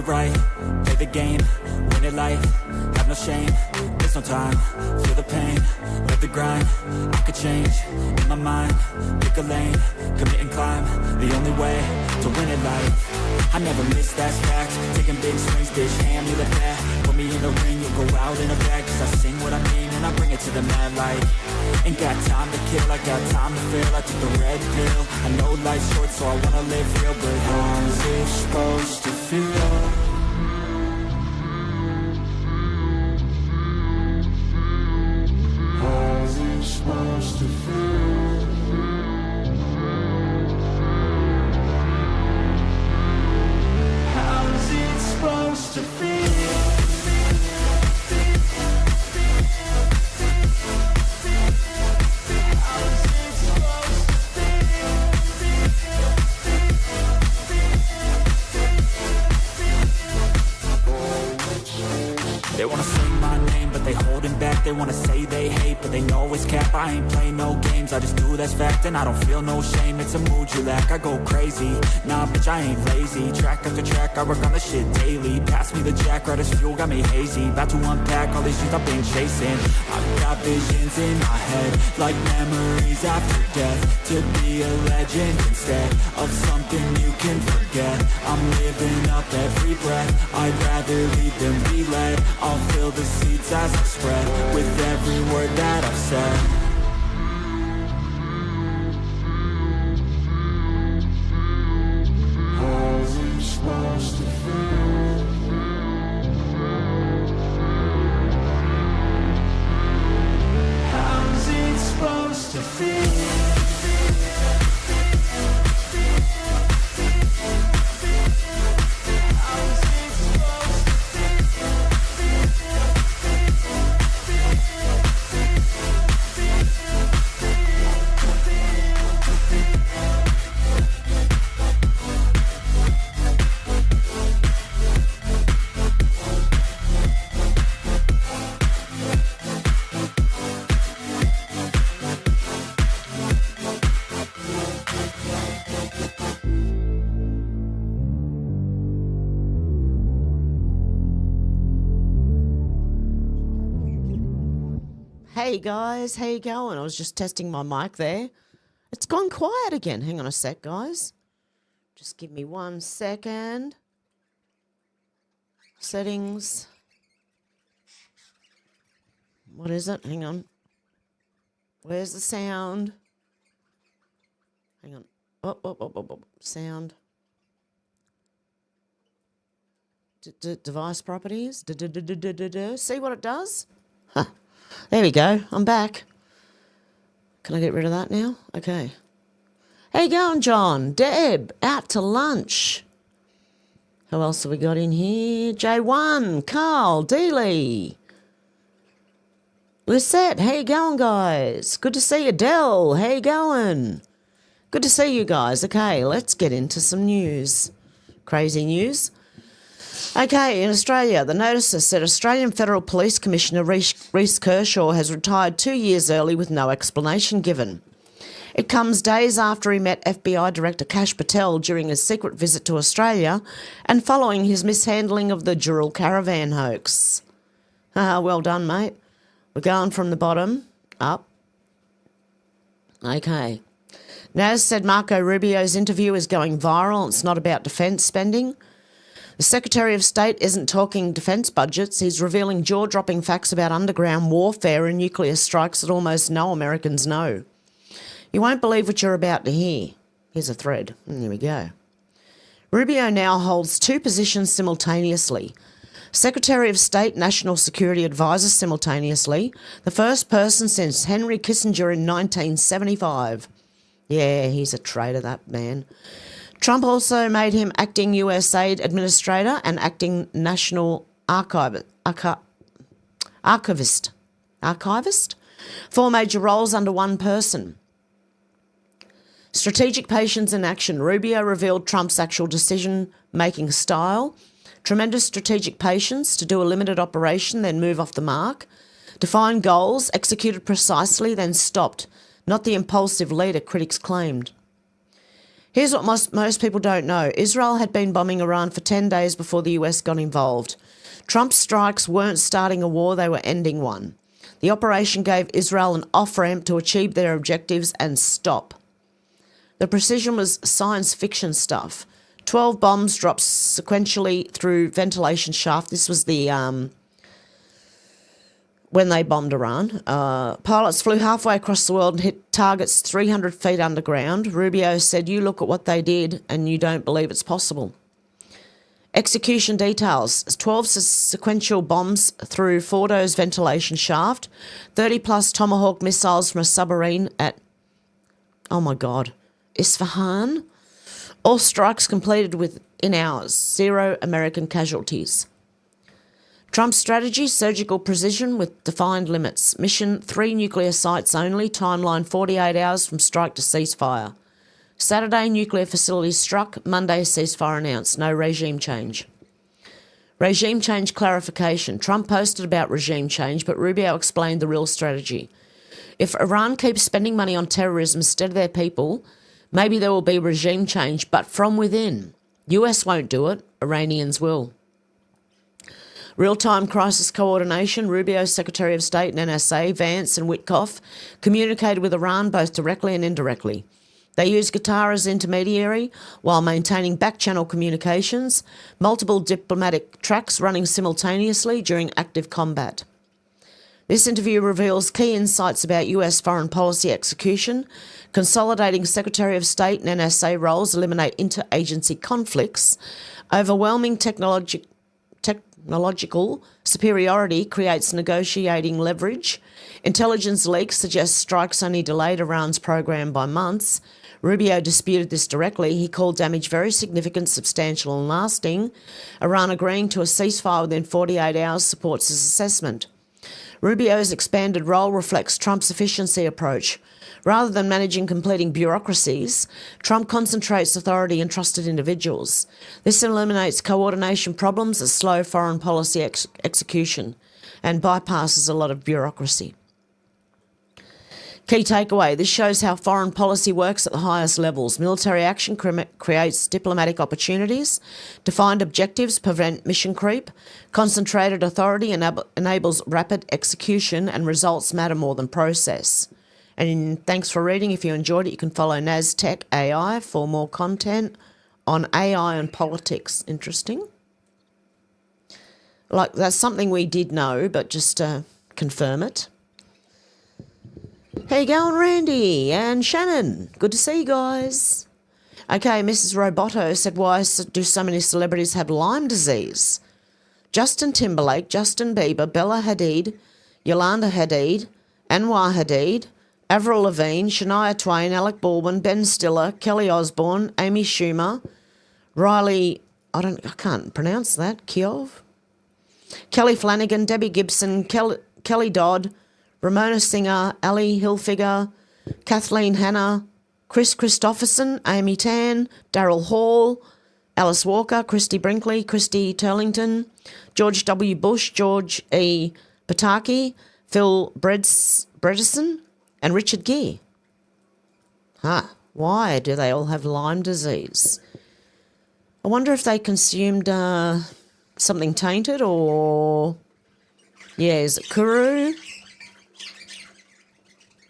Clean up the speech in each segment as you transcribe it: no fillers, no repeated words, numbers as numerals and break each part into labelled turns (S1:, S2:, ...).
S1: it right, play the game, win it life, have no shame, there's no time, feel the pain, live the grind, I could change, in my mind, pick a lane, commit and climb, the only way to win it life. I never miss, that's fact, taking big swings, bitch, hand me the bat, put me in the ring, you'll go out in a bag, cause I sing what I mean and I bring it to the mad light. Ain't got time to kill, I got time to feel, I took the red pill, I know life's short so I wanna live real, but how's it supposed to feel? How's it supposed to feel? How's it supposed to feel? They wanna sing my name, but they holding back. They wanna say they hate, but they know it's cap. I ain't play no games, I just do that's fact. And I don't feel no shame, it's a mood you lack. I go crazy, nah bitch I ain't lazy. Track after track, I work on the shit daily. Pass me the jack, right as fuel, got me hazy. About to unpack all these shit I've been chasing. I've got visions in my head, like memories after death. To be a legend instead of something you can forget. I'm living up every breath, I'd rather lead than be led. I'll fill the seats as I spread with every word that I've said. How's it supposed to feel? How's it supposed to feel?
S2: Hey guys, how you going? I was just testing my mic there. It's gone quiet again. Hang on a sec, guys. Just give me 1 second. Settings. What is it? Hang on. Where's the sound? Hang on. Oh. Sound. Device properties. See what it does? Huh. There we go. I'm back. Can I get rid of that now? Okay. How you going, John? Deb, out to lunch. Who else have we got in here? J1, Carl, Dealey. Lisette, how you going, guys? Good to see you. Dell, how you going? Good to see you guys. Okay, let's get into some news. Crazy news. Okay, in Australia, the notices said Australian Federal Police Commissioner Reece Kershaw has retired 2 years early with no explanation given. It comes days after he met FBI Director Kash Patel during his secret visit to Australia and following his mishandling of the Dural caravan hoax. Well done, mate. We're going from the bottom up. Okay. Naz said Marco Rubio's interview is going viral. It's not about defence spending. The Secretary of State isn't talking defence budgets. He's revealing jaw-dropping facts about underground warfare and nuclear strikes that almost no Americans know. You won't believe what you're about to hear. Here's a thread. There we go. Rubio now holds 2 positions simultaneously. Secretary of State, National Security Advisor simultaneously, the first person since Henry Kissinger in 1975. Yeah, he's a traitor, that man. Trump also made him acting USAID administrator and acting national archivist. 4 major roles under one person. Strategic patience in action. Rubio revealed Trump's actual decision-making style. Tremendous strategic patience to do a limited operation, then move off the mark. Defined goals, executed precisely, then stopped. Not the impulsive leader critics claimed. Here's what most people don't know. Israel had been bombing Iran for 10 days before the US got involved. Trump's strikes weren't starting a war, they were ending one. The operation gave Israel an off-ramp to achieve their objectives and stop. The precision was science fiction stuff. 12 bombs dropped sequentially through ventilation shaft. This was the when they bombed Iran. Pilots flew halfway across the world and hit targets 300 feet underground. Rubio said, "You look at what they did and you don't believe it's possible." Execution details. 12 sequential bombs through Fordo's ventilation shaft, 30-plus Tomahawk missiles from a submarine at, oh my God, Isfahan. All strikes completed within hours. 0 American casualties. Trump's strategy, surgical precision with defined limits. Mission 3 nuclear sites only. Timeline 48 hours from strike to ceasefire. Saturday, nuclear facilities struck. Monday, ceasefire announced. No regime change. Regime change clarification. Trump posted about regime change, but Rubio explained the real strategy. If Iran keeps spending money on terrorism instead of their people, maybe there will be regime change, but from within. US won't do it. Iranians will. Real-time crisis coordination. Rubio's Secretary of State and NSA, Vance and Witkoff, communicated with Iran both directly and indirectly. They used Qatar as intermediary while maintaining back-channel communications, multiple diplomatic tracks running simultaneously during active combat. This interview reveals key insights about US foreign policy execution, consolidating Secretary of State and NSA roles eliminate interagency conflicts, overwhelming technological superiority creates negotiating leverage, intelligence leaks suggest strikes only delayed Iran's program by months. Rubio disputed this directly. He called damage very significant, substantial and lasting. Iran agreeing to a ceasefire within 48 hours supports his assessment. Rubio's expanded role reflects Trump's efficiency approach. Rather than managing completing bureaucracies, Trump concentrates authority in trusted individuals. This eliminates coordination problems as slow foreign policy execution and bypasses a lot of bureaucracy. Key takeaway, this shows how foreign policy works at the highest levels. Military action creates diplomatic opportunities, defined objectives prevent mission creep, concentrated authority enables rapid execution, and results matter more than process. And thanks for reading. If you enjoyed it, you can follow NazTech AI for more content on AI and politics. Interesting. Like, that's something we did know, but just to confirm it. How you going, Randy and Shannon? Good to see you guys. Okay, Mrs. Roboto said, why do so many celebrities have Lyme disease? Justin Timberlake, Justin Bieber, Bella Hadid, Yolanda Hadid, Anwar Hadid, Avril Lavigne, Shania Twain, Alec Baldwin, Ben Stiller, Kelly Osbourne, Amy Schumer, Riley, I can't pronounce that, Kiov, Kelly Flanagan, Debbie Gibson, Kelly Dodd, Ramona Singer, Ali Hilfiger, Kathleen Hanna, Chris Christopherson, Amy Tan, Daryl Hall, Alice Walker, Christy Brinkley, Christy Turlington, George W. Bush, George E. Pataki, Phil Bredesen, and Richard Gere. Why do they all have Lyme disease? I wonder if they consumed something tainted or... Yeah, is it kuru?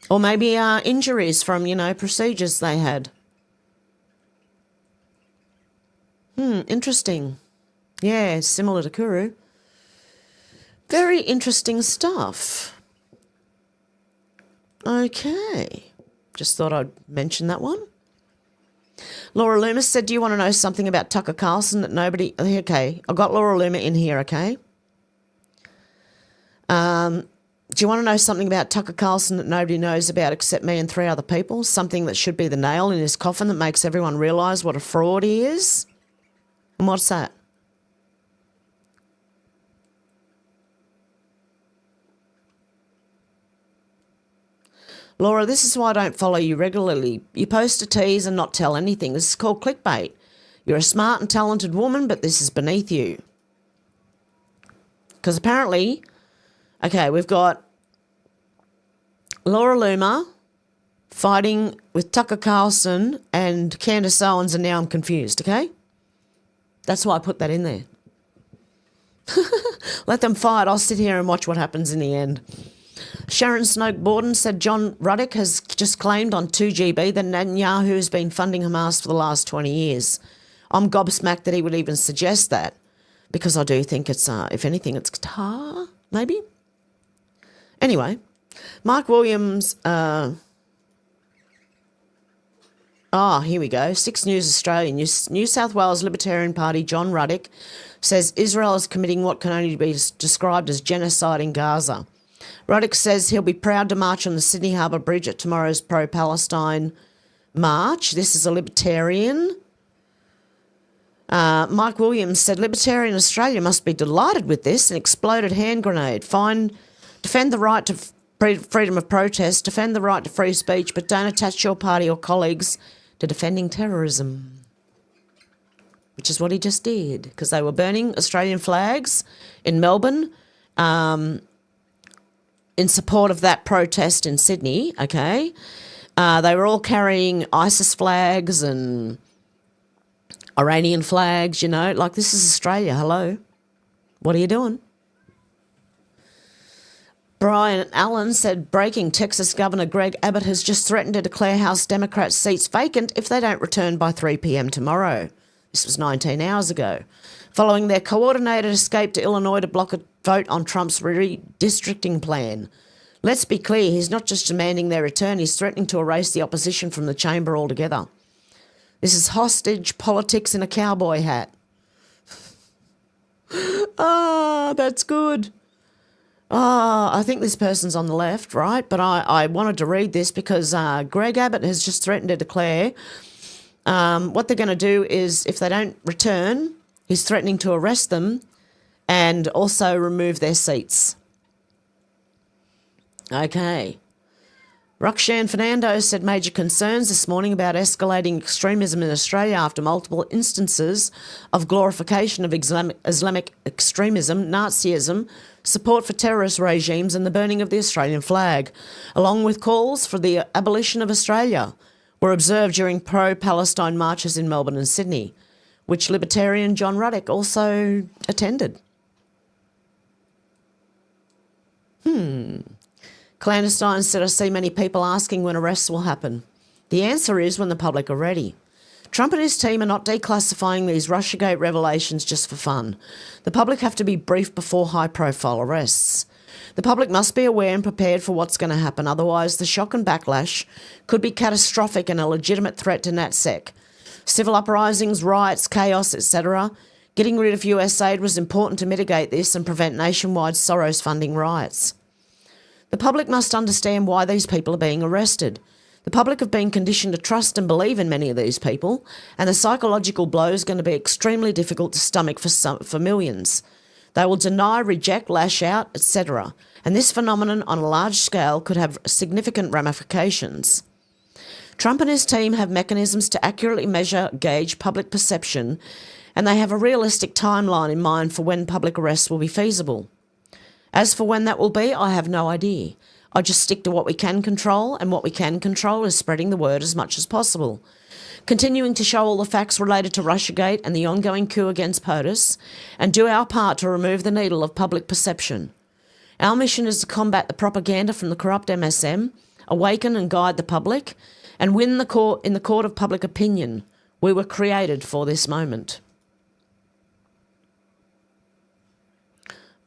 S2: Or maybe injuries from, procedures they had. Interesting. Yeah, similar to kuru. Very interesting stuff. Okay. Just thought I'd mention that one. Laura Loomis said, do you want to know something about Tucker Carlson that nobody... Okay, I've got Laura Loomis in here, okay? Do you want to know something about Tucker Carlson that nobody knows about except me and 3 other people? Something that should be the nail in his coffin that makes everyone realise what a fraud he is? And what's that? Laura, this is why I don't follow you regularly. You post to tease and not tell anything. This is called clickbait. You're a smart and talented woman, but this is beneath you. Because apparently... Okay, we've got Laura Loomer, fighting with Tucker Carlson and Candace Owens, and now I'm confused, okay? That's why I put that in there. Let them fight. I'll sit here and watch what happens in the end. Sharon Snoke Borden said John Ruddick has just claimed on 2GB that Netanyahu has been funding Hamas for the last 20 years. I'm gobsmacked that he would even suggest that, because I do think it's, if anything, it's Qatar, maybe? Anyway, Mark Williams, here we go. 6 News Australia. New South Wales Libertarian Party John Ruddick says Israel is committing what can only be described as genocide in Gaza. Ruddick says he'll be proud to march on the Sydney Harbour Bridge at tomorrow's pro-Palestine march. This is a Libertarian. Mike Williams said Libertarian Australia must be delighted with this. An exploded hand grenade. Defend the right to freedom of protest, defend the right to free speech, but don't attach your party or colleagues to defending terrorism. Which is what he just did, because they were burning Australian flags in Melbourne in support of that protest in Sydney, okay? They were all carrying ISIS flags and Iranian flags, you know, like this is Australia, hello. What are you doing? Brian Allen said breaking Texas Governor Greg Abbott has just threatened to declare House Democrats seats vacant if they don't return by 3 p.m. tomorrow. This was 19 hours ago. Following their coordinated escape to Illinois to block a vote on Trump's redistricting plan. Let's be clear, he's not just demanding their return, he's threatening to erase the opposition from the chamber altogether. This is hostage politics in a cowboy hat. That's good. I think this person's on the left, right? But I wanted to read this because Greg Abbott has just threatened to declare what they're going to do is, if they don't return, he's threatening to arrest them and also remove their seats. Okay. Rukshan Fernando said major concerns this morning about escalating extremism in Australia after multiple instances of glorification of Islamic extremism, Nazism, support for terrorist regimes and the burning of the Australian flag, along with calls for the abolition of Australia, were observed during pro-Palestine marches in Melbourne and Sydney, which Libertarian John Ruddick also attended. Clandestine said, I see many people asking when arrests will happen. The answer is when the public are ready. Trump and his team are not declassifying these Russiagate revelations just for fun. The public have to be briefed before high-profile arrests. The public must be aware and prepared for what's going to happen, otherwise the shock and backlash could be catastrophic and a legitimate threat to NatSec. Civil uprisings, riots, chaos, etc. Getting rid of US aid was important to mitigate this and prevent nationwide Soros-funding riots. The public must understand why these people are being arrested. The public have been conditioned to trust and believe in many of these people, and the psychological blow is going to be extremely difficult to stomach for millions. They will deny, reject, lash out, etc. And this phenomenon on a large scale could have significant ramifications. Trump and his team have mechanisms to accurately measure, gauge public perception, and they have a realistic timeline in mind for when public arrests will be feasible. As for when that will be, I have no idea. I just stick to what we can control, and what we can control is spreading the word as much as possible. Continuing to show all the facts related to Russiagate and the ongoing coup against POTUS, and do our part to remove the needle of public perception. Our mission is to combat the propaganda from the corrupt MSM, awaken and guide the public, and win in the court of public opinion. We were created for this moment.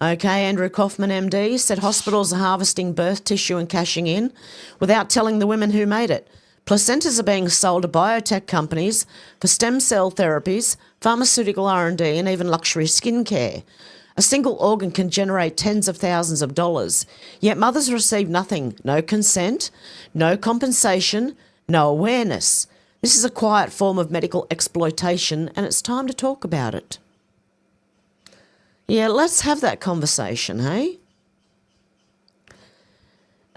S2: Okay, Andrew Kaufman MD said hospitals are harvesting birth tissue and cashing in without telling the women who made it. Placentas are being sold to biotech companies for stem cell therapies, pharmaceutical R&D and even luxury skincare. A single organ can generate tens of thousands of dollars, yet mothers receive nothing, no consent, no compensation, no awareness. This is a quiet form of medical exploitation and it's time to talk about it. Yeah, let's have that conversation, hey?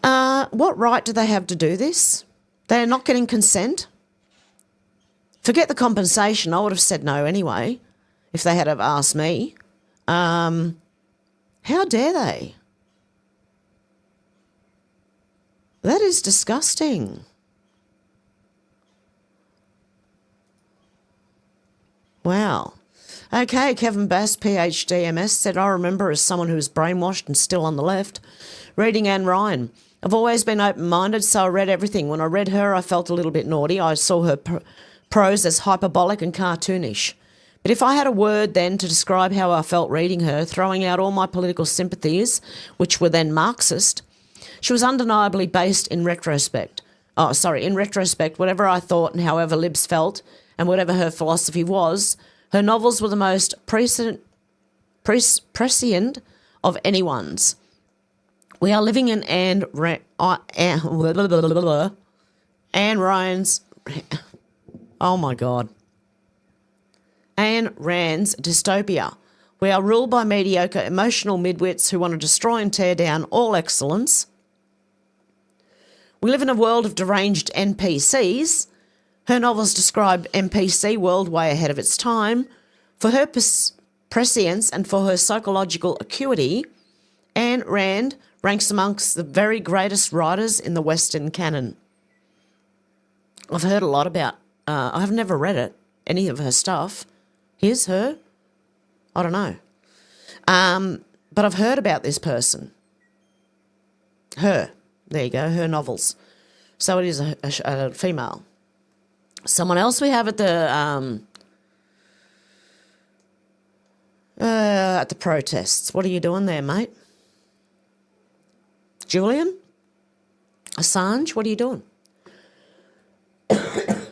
S2: What right do they have to do this? They're not getting consent? Forget the compensation. I would have said no anyway, if they had have asked me. How dare they? That is disgusting. Wow. Okay, Kevin Bass, PhD, MS, said, I remember as someone who was brainwashed and still on the left, reading Anne Ryan. I've always been open-minded, so I read everything. When I read her, I felt a little bit naughty. I saw her prose as hyperbolic and cartoonish. But if I had a word then to describe how I felt reading her, throwing out all my political sympathies, which were then Marxist, she was undeniably based in retrospect. In retrospect, whatever I thought and however Libs felt and whatever her philosophy was, her novels were the most prescient of anyone's. We are living in Anne Ryan's... Oh, my God. Ayn Rand's dystopia. We are ruled by mediocre, emotional midwits who want to destroy and tear down all excellence. We live in a world of deranged NPCs. Her novels describe NPC world way ahead of its time. For her prescience and for her psychological acuity, Ayn Rand ranks amongst the very greatest writers in the Western canon. I've heard a lot about... I've never read it, any of her stuff. Here's her. I don't know. But I've heard about this person. Her. There you go, her novels. So it is a female. Someone else we have at the protests. What are you doing there, mate? Julian? Assange, what are you doing?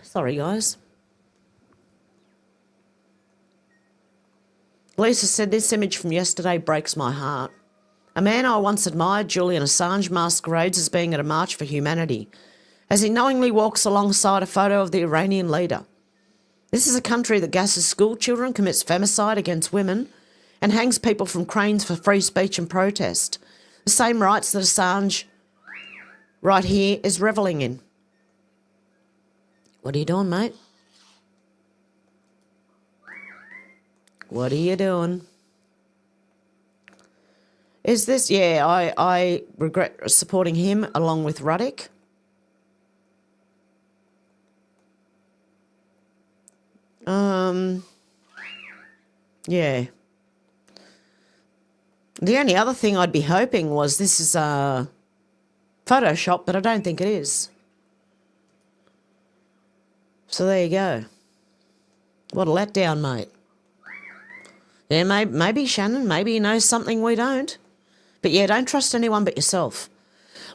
S2: Sorry, guys. Lisa said, this image from yesterday breaks my heart. A man I once admired, Julian Assange, masquerades as being at a march for humanity, as he knowingly walks alongside a photo of the Iranian leader. This is a country that gasses school children, commits femicide against women, and hangs people from cranes for free speech and protest. The same rights that Assange, right here, is revelling in. What are you doing, mate? What are you doing? Is this... Yeah, I regret supporting him along with Ruddick. Yeah. The only other thing I'd be hoping was this is Photoshop, but I don't think it is. So there you go. What a letdown, mate. Yeah, maybe Shannon, maybe he knows something we don't. But yeah, don't trust anyone but yourself.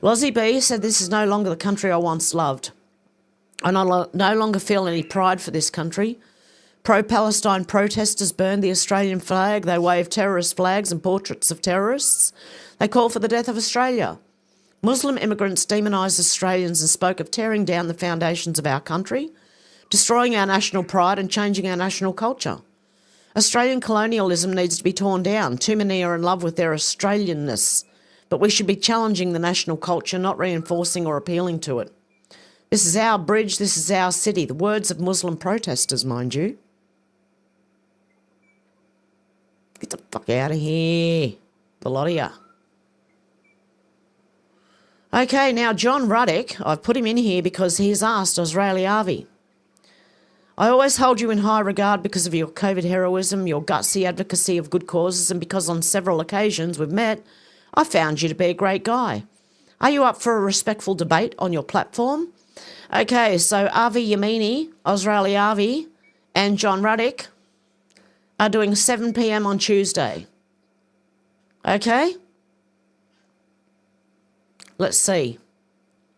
S2: Lozzie B said, this is no longer the country I once loved. I no longer feel any pride for this country. Pro-Palestine protesters burned the Australian flag. They waved terrorist flags and portraits of terrorists. They called for the death of Australia. Muslim immigrants demonised Australians and spoke of tearing down the foundations of our country, destroying our national pride and changing our national culture. Australian colonialism needs to be torn down. Too many are in love with their Australianness, but we should be challenging the national culture, not reinforcing or appealing to it. This is our bridge, this is our city. The words of Muslim protesters, mind you. Get the fuck out of here, the lot of ya. Okay, now John Ruddick, I've put him in here because he's asked LBRY. I always hold you in high regard because of your COVID heroism, your gutsy advocacy of good causes, and because on several occasions we've met, I found you to be a great guy. Are you up for a respectful debate on your platform? Okay, so Avi Yamini, LBRY, and John Ruddick are doing 7 p.m. on Tuesday. Okay? Let's see.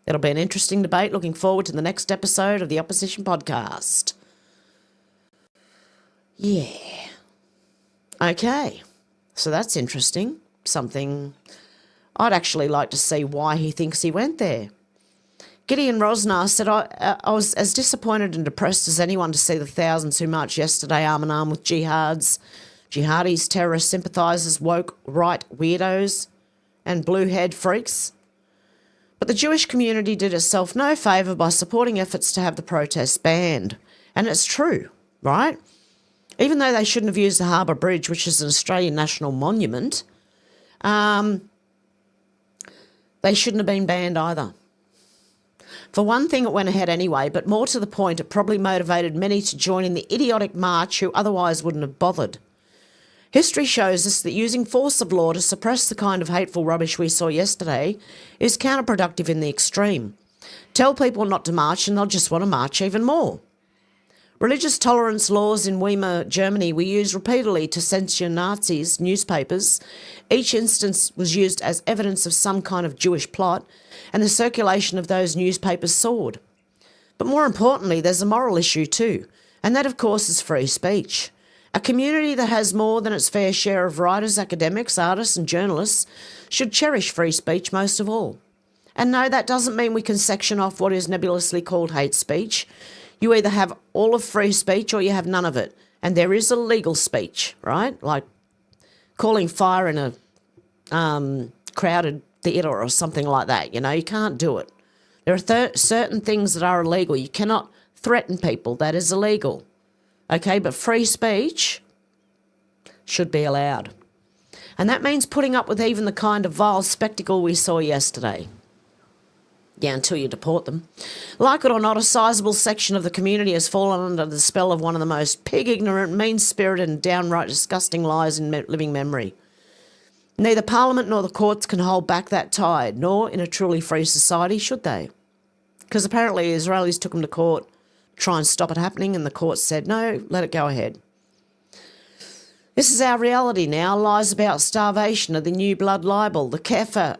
S2: It'll be an interesting debate. Looking forward to the next episode of the Opposition Podcast. Yeah. Okay. So that's interesting. Something I'd actually like to see why he thinks he went there. Gideon Rosnar said, I was as disappointed and depressed as anyone to see the thousands who marched yesterday arm in arm with jihadis, terrorist sympathisers, woke right weirdos and blue-haired freaks. But the Jewish community did itself no favour by supporting efforts to have the protests banned. And it's true, right? Even though they shouldn't have used the Harbour Bridge, which is an Australian national monument, they shouldn't have been banned either. For one thing, it went ahead anyway, but more to the point, it probably motivated many to join in the idiotic march who otherwise wouldn't have bothered. History shows us that using force of law to suppress the kind of hateful rubbish we saw yesterday is counterproductive in the extreme. Tell people not to march and they'll just want to march even more. Religious tolerance laws in Weimar, Germany were used repeatedly to censure Nazis' newspapers. Each instance was used as evidence of some kind of Jewish plot, and the circulation of those newspapers soared. But more importantly, there's a moral issue too, and that of course is free speech. A community that has more than its fair share of writers, academics, artists and journalists should cherish free speech most of all. And no, that doesn't mean we can section off what is nebulously called hate speech. You either have all of free speech or you have none of it. And there is illegal speech, right? Like calling fire in a crowded theatre or something like that. You know, you can't do it. There are certain things that are illegal. You cannot threaten people. That is illegal. Okay, but free speech should be allowed. And that means putting up with even the kind of vile spectacle we saw yesterday. Yeah, until you deport them. Like it or not, a sizable section of the community has fallen under the spell of one of the most pig-ignorant, mean-spirited and downright disgusting lies in living memory. Neither Parliament nor the courts can hold back that tide, nor in a truly free society should they. Because apparently Israelis took them to court to try and stop it happening, and the court said, no, let it go ahead. This is our reality now. Lies about starvation are the new blood libel. The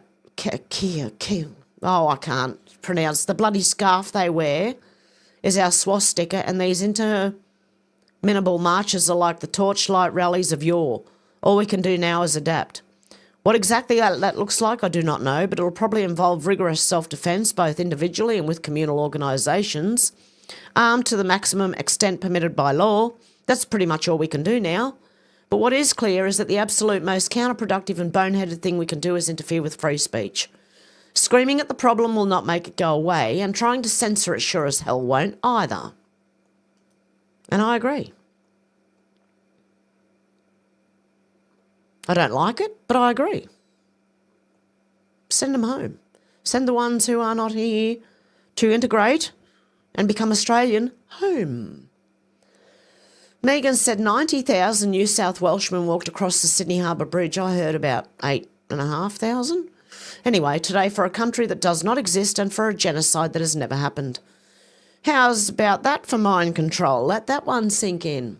S2: I can't pronounce. The bloody scarf they wear is our swastika, and these interminable marches are like the torchlight rallies of yore. All we can do now is adapt. What exactly that looks like, I do not know, but it'll probably involve rigorous self-defence, both individually and with communal organisations, armed to the maximum extent permitted by law. That's pretty much all we can do now. But what is clear is that the absolute most counterproductive and boneheaded thing we can do is interfere with free speech. Screaming at the problem will not make it go away, and trying to censor it sure as hell won't either. And I agree. I don't like it, but I agree. Send them home. Send the ones who are not here to integrate and become Australian home. Megan said 90,000 New South Welshmen walked across the Sydney Harbour Bridge. I heard about 8,500. Anyway, today for a country that does not exist and for a genocide that has never happened. How's about that for mind control? Let that one sink in.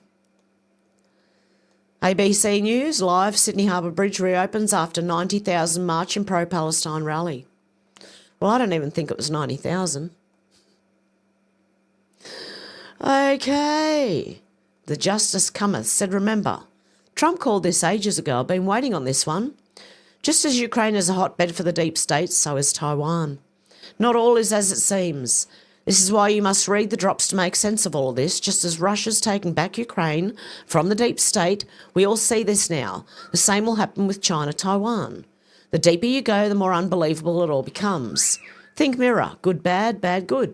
S2: ABC News, live, Sydney Harbour Bridge reopens after 90,000 march in pro-Palestine rally. Well, I don't even think it was 90,000. Okay. The Justice Cometh said, remember, Trump called this ages ago. I've been waiting on this one. Just as Ukraine is a hotbed for the deep state, so is Taiwan. Not all is as it seems. This is why you must read the drops to make sense of all of this. Just as Russia's taking back Ukraine from the deep state, we all see this now. The same will happen with China, Taiwan. The deeper you go, the more unbelievable it all becomes. Think mirror, good, bad, bad, good.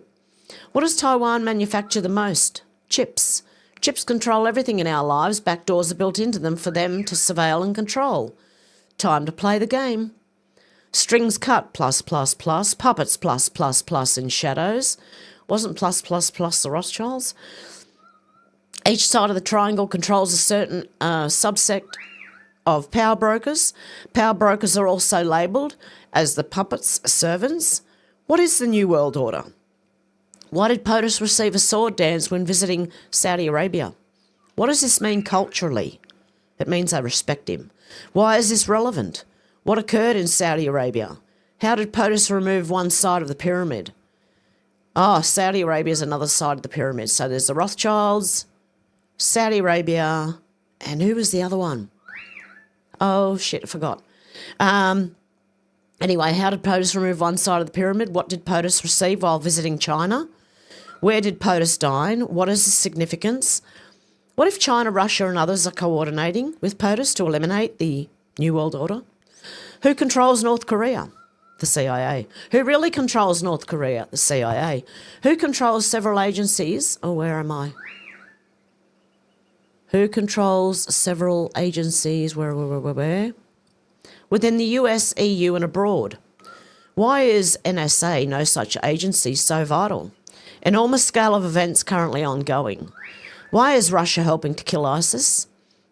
S2: What does Taiwan manufacture the most? Chips. Chips control everything in our lives. Backdoors are built into them for them to surveil and control. Time to play the game. Strings cut, plus, puppets, plus, in shadows. Wasn't plus, the Rothschilds? Each side of the triangle controls a certain subsect of power brokers. Power brokers are also labelled as the puppets' servants. What is the New World Order? Why did POTUS receive a sword dance when visiting Saudi Arabia? What does this mean culturally? It means they respect him. Why is this relevant? What occurred in Saudi Arabia? How did POTUS remove one side of the pyramid? Oh, Saudi Arabia is another side of the pyramid. So there's the Rothschilds, Saudi Arabia, and who was the other one? Oh, shit, I forgot. Anyway, how did POTUS remove one side of the pyramid? What did POTUS receive while visiting China? Where did POTUS dine? What is the significance? What if China, Russia and others are coordinating with POTUS to eliminate the New World Order? Who controls North Korea? The CIA. Who really controls North Korea? The CIA. Who controls several agencies? Oh, where am I? Who controls several agencies? Where? Within the US, EU and abroad. Why is NSA, no such agency, so vital? Enormous scale of events currently ongoing. Why is Russia helping to kill ISIS?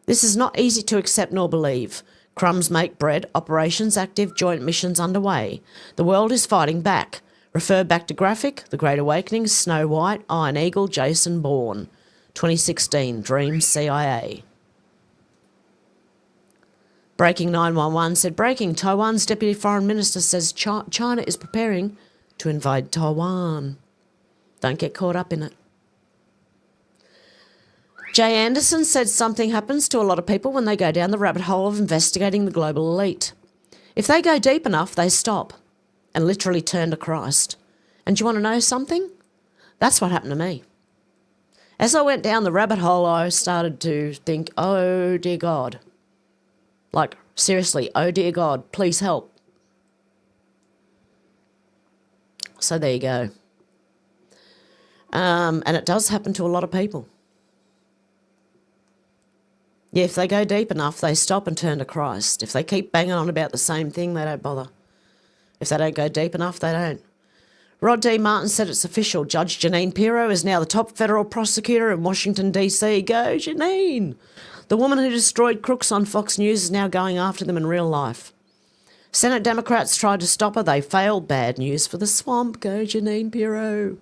S2: This is not easy to accept nor believe. Crumbs make bread, operations active, joint missions underway. The world is fighting back. Refer back to graphic, The Great Awakening, Snow White, Iron Eagle, Jason Bourne. 2016, Dreams CIA. Breaking 911 said, breaking, Taiwan's Deputy Foreign Minister says China is preparing to invade Taiwan. Don't get caught up in it. Jay Anderson said something happens to a lot of people when they go down the rabbit hole of investigating the global elite. If they go deep enough, they stop and literally turn to Christ. And do you want to know something? That's what happened to me. As I went down the rabbit hole, I started to think, oh, dear God. Like, seriously, oh, dear God, please help. So there you go. And it does happen to a lot of people. Yeah, if they go deep enough, they stop and turn to Christ. If they keep banging on about the same thing, they don't bother. If they don't go deep enough, they don't. Rod D. Martin said it's official. Judge Janine Pirro is now the top federal prosecutor in Washington, D.C. Go, Janine! The woman who destroyed crooks on Fox News is now going after them in real life. Senate Democrats tried to stop her. They failed. Bad news for the swamp. Go, Janine Pirro.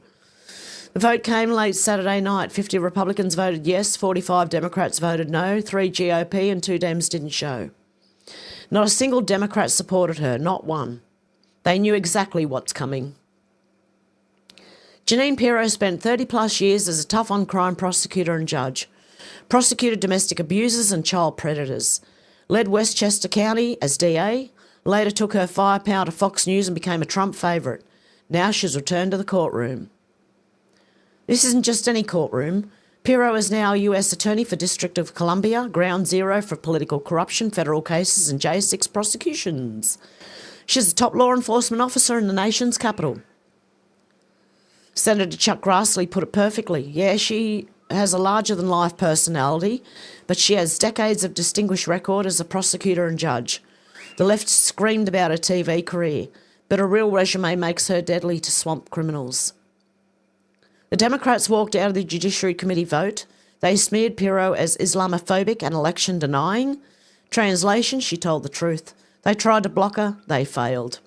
S2: The vote came late Saturday night. 50 Republicans voted yes, 45 Democrats voted no, 3 GOP and 2 Dems didn't show. Not a single Democrat supported her, not one. They knew exactly what's coming. Janine Pirro spent 30-plus years as a tough-on-crime prosecutor and judge. Prosecuted domestic abusers and child predators. Led Westchester County as DA. Later took her firepower to Fox News and became a Trump favourite. Now she's returned to the courtroom. This isn't just any courtroom. Pirro is now a US Attorney for District of Columbia, ground zero for political corruption, federal cases and J6 prosecutions. She's the top law enforcement officer in the nation's capital. Senator Chuck Grassley put it perfectly. Yeah, she has a larger-than-life personality, but she has decades of distinguished record as a prosecutor and judge. The left screamed about her TV career, but a real resume makes her deadly to swamp criminals. The Democrats walked out of the Judiciary Committee vote. They smeared Pirro as Islamophobic and election-denying. Translation, she told the truth. They tried to block her. They failed.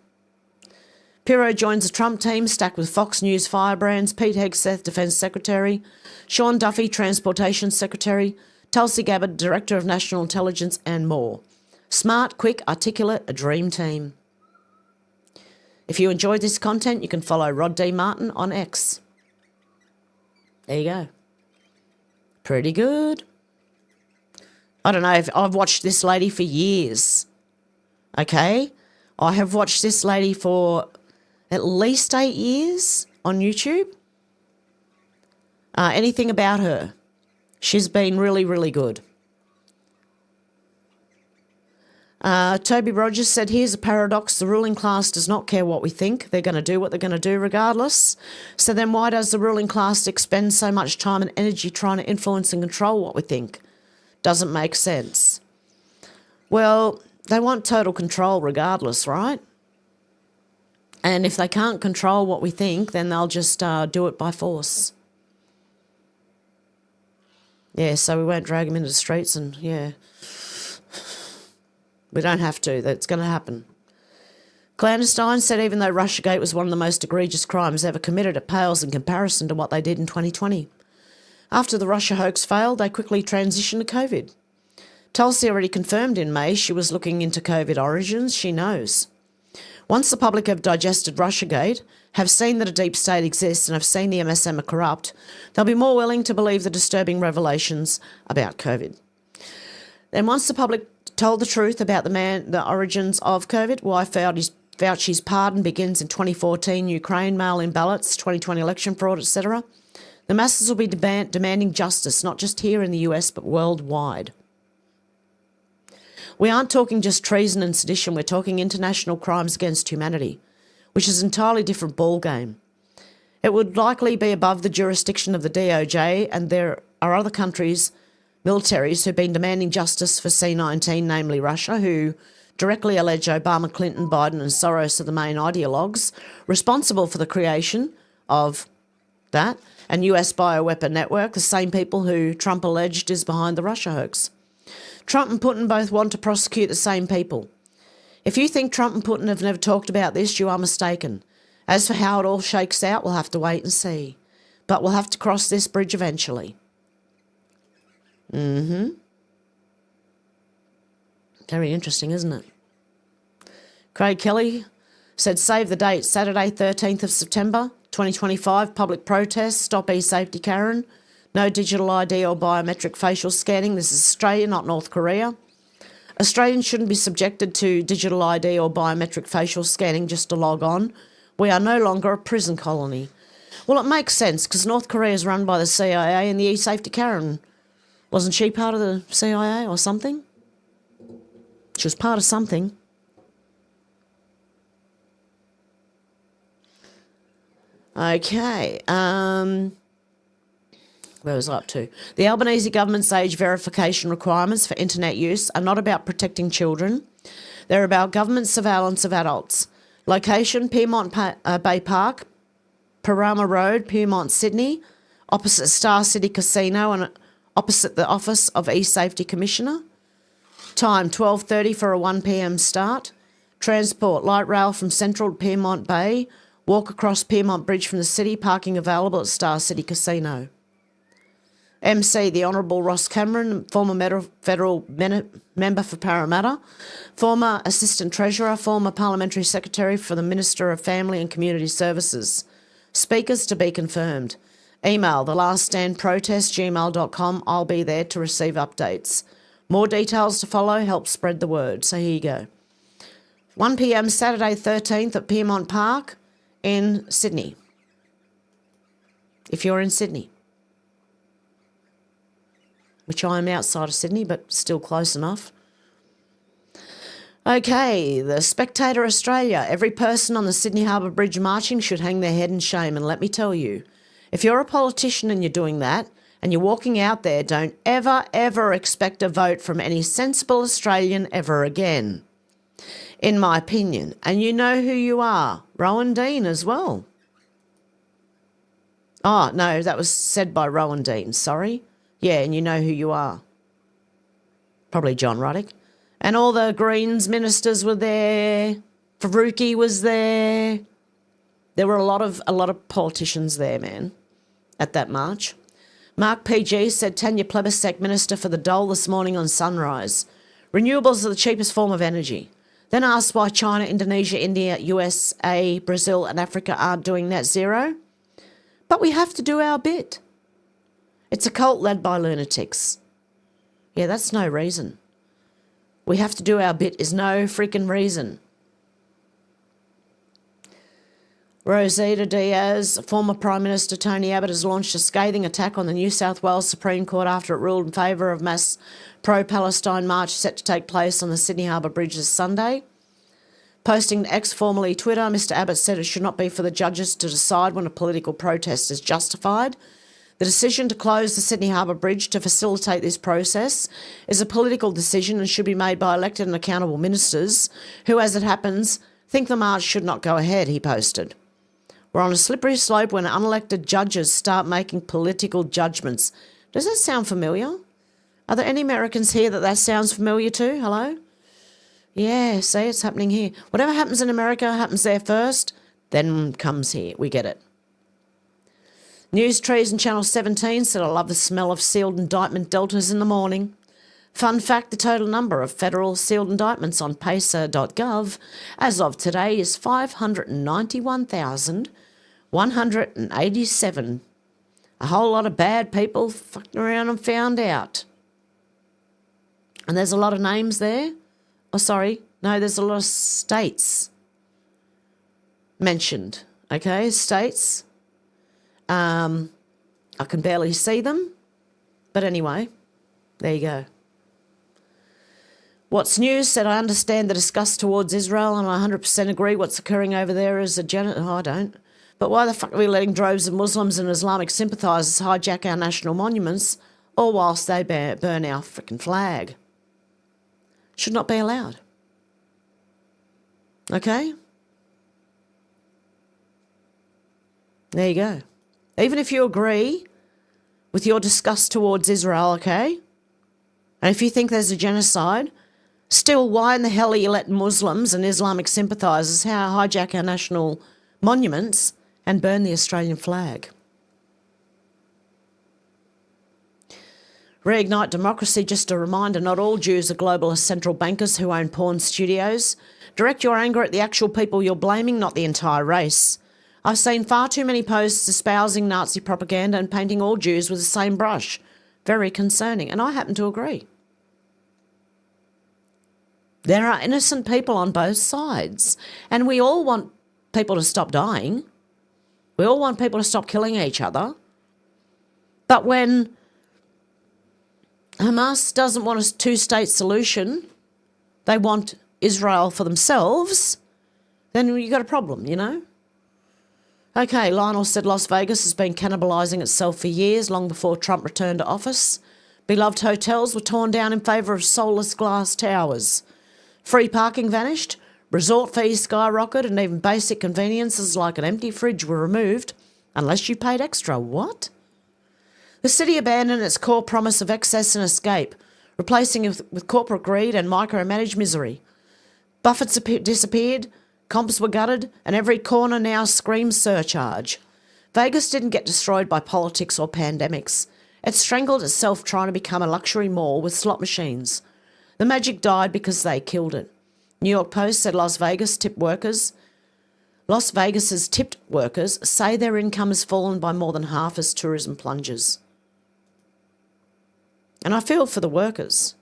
S2: Pirro joins the Trump team stacked with Fox News firebrands, Pete Hegseth, Defence Secretary, Sean Duffy, Transportation Secretary, Tulsi Gabbard, Director of National Intelligence, and more. Smart, quick, articulate, a dream team. If you enjoyed this content, you can follow Rod D. Martin on X. There you go. Pretty good. I don't know, I've watched this lady for years. Okay? I have watched this lady for at least 8 years on YouTube. Anything about her. She's been really, really good. Toby Rogers said, here's a paradox. The ruling class does not care what we think. They're going to do what they're going to do regardless. So then why does the ruling class expend so much time and energy trying to influence and control what we think? Doesn't make sense. Well, they want total control regardless, right? And if they can't control what we think, then they'll just do it by force. Yeah, so we won't drag them into the streets and, yeah. We don't have to. That's going to happen. Clandestine said even though Russiagate was one of the most egregious crimes ever committed, it pales in comparison to what they did in 2020. After the Russia hoax failed, they quickly transitioned to COVID. Tulsi already confirmed in May she was looking into COVID origins. She knows. Once the public have digested Russiagate, have seen that a deep state exists and have seen the MSM are corrupt, they'll be more willing to believe the disturbing revelations about COVID. Then once the public told the truth about the origins of COVID, why Fauci's pardon begins in 2014, Ukraine, mail-in ballots, 2020 election fraud, etc., the masses will be demanding justice, not just here in the US, but worldwide. We aren't talking just treason and sedition, we're talking international crimes against humanity, which is an entirely different ballgame. It would likely be above the jurisdiction of the DOJ, and there are other countries, militaries, who've been demanding justice for C-19, namely Russia, who directly allege Obama, Clinton, Biden and Soros are the main ideologues responsible for the creation of that and US bioweapon network, the same people who Trump alleged is behind the Russia hoax. Trump and Putin both want to prosecute the same people. If you think Trump and Putin have never talked about this, you are mistaken. As for how it all shakes out, we'll have to wait and see. But we'll have to cross this bridge eventually. Very interesting, isn't it? Craig Kelly said, save the date, Saturday 13th of September 2025, public protest, stop e-safety Karen, no digital ID or biometric facial scanning. This is Australia, not North Korea. Australians shouldn't be subjected to digital ID or biometric facial scanning just to log on. We are no longer a prison colony. Well, it makes sense because North Korea is run by the CIA and the e-safety Karen. Wasn't she part of the CIA or something? She was part of something. Okay. Where was I up to? The Albanese government's age verification requirements for internet use are not about protecting children. They're about government surveillance of adults. Location, Pyrmont Bay Park, Parama Road, Pyrmont, Sydney, opposite Star City Casino and opposite the Office of E-Safety Commissioner. Time, 12:30 for a 1 p.m. start. Transport, light rail from Central to Pyrmont Bay. Walk across Pyrmont Bridge from the city. Parking available at Star City Casino. MC, the Honourable Ross Cameron, former federal member for Parramatta, former Assistant Treasurer, former Parliamentary Secretary for the Minister of Family and Community Services. Speakers to be confirmed. Email, thelaststandprotest@gmail.com. I'll be there to receive updates. More details to follow, help spread the word. So here you go. 1 p.m. Saturday 13th at Pyrmont Park in Sydney. If you're in Sydney. Which I am outside of Sydney, but still close enough. Okay, the Spectator Australia. Every person on the Sydney Harbour Bridge marching should hang their head in shame. And let me tell you, if you're a politician and you're doing that, and you're walking out there, don't ever, ever expect a vote from any sensible Australian ever again, in my opinion. And you know who you are. Rowan Dean as well. Oh, no, that was said by Rowan Dean, sorry. Yeah, and you know who you are. Probably John Ruddock. And all the Greens ministers were there. Faruqi was there. There were a lot of politicians there, man, at that march. Mark PG said Tanya Plibersek, Minister for the Dole, this morning on Sunrise. Renewables are the cheapest form of energy. Then asked why China, Indonesia, India, USA, Brazil and Africa aren't doing net zero. But we have to do our bit. It's a cult led by lunatics. Yeah, that's no reason. We have to do our bit is no freaking reason. Rosita Diaz, former Prime Minister Tony Abbott, has launched a scathing attack on the New South Wales Supreme Court after it ruled in favour of mass pro-Palestine march set to take place on the Sydney Harbour Bridge this Sunday. Posting to X, formerly Twitter, Mr Abbott said it should not be for the judges to decide when a political protest is justified. The decision to close the Sydney Harbour Bridge to facilitate this process is a political decision and should be made by elected and accountable ministers who, as it happens, think the march should not go ahead, he posted. We're on a slippery slope when unelected judges start making political judgments. Does that sound familiar? Are there any Americans here that sounds familiar to? Hello? Yeah, see, it's happening here. Whatever happens in America happens there first, then comes here. We get it. News Trees and Channel 17 said, I love the smell of sealed indictment deltas in the morning. Fun fact, the total number of federal sealed indictments on pacer.gov as of today is 591,187. A whole lot of bad people fucking around and found out. And there's a lot of names there. Oh, sorry. No, there's a lot of states mentioned. Okay, states. I can barely see them. But anyway, there you go. What's News said, I understand the disgust towards Israel and I 100% agree what's occurring over there is a I don't. But why the fuck are we letting droves of Muslims and Islamic sympathisers hijack our national monuments, all whilst they burn our frickin' flag? Should not be allowed. Okay? There you go. Even if you agree with your disgust towards Israel, okay? And if you think there's a genocide, still, why in the hell are you letting Muslims and Islamic sympathisers hijack our national monuments and burn the Australian flag? Reignite democracy, just a reminder, not all Jews are globalist central bankers who own porn studios. Direct your anger at the actual people you're blaming, not the entire race. I've seen far too many posts espousing Nazi propaganda and painting all Jews with the same brush. Very concerning, and I happen to agree. There are innocent people on both sides, and we all want people to stop dying. We all want people to stop killing each other. But when Hamas doesn't want a two-state solution, they want Israel for themselves, then you've got a problem, you know? Okay, Lionel said Las Vegas has been cannibalising itself for years, long before Trump returned to office. Beloved hotels were torn down in favour of soulless glass towers. Free parking vanished, resort fees skyrocketed, and even basic conveniences like an empty fridge were removed, unless you paid extra. What? The city abandoned its core promise of excess and escape, replacing it with corporate greed and micromanaged misery. Buffets disappeared, comps were gutted, and every corner now screams surcharge. Vegas didn't get destroyed by politics or pandemics. It strangled itself trying to become a luxury mall with slot machines. The magic died because they killed it. New York Post said Las Vegas's tipped workers say their income has fallen by more than half as tourism plunges. And I feel for the workers.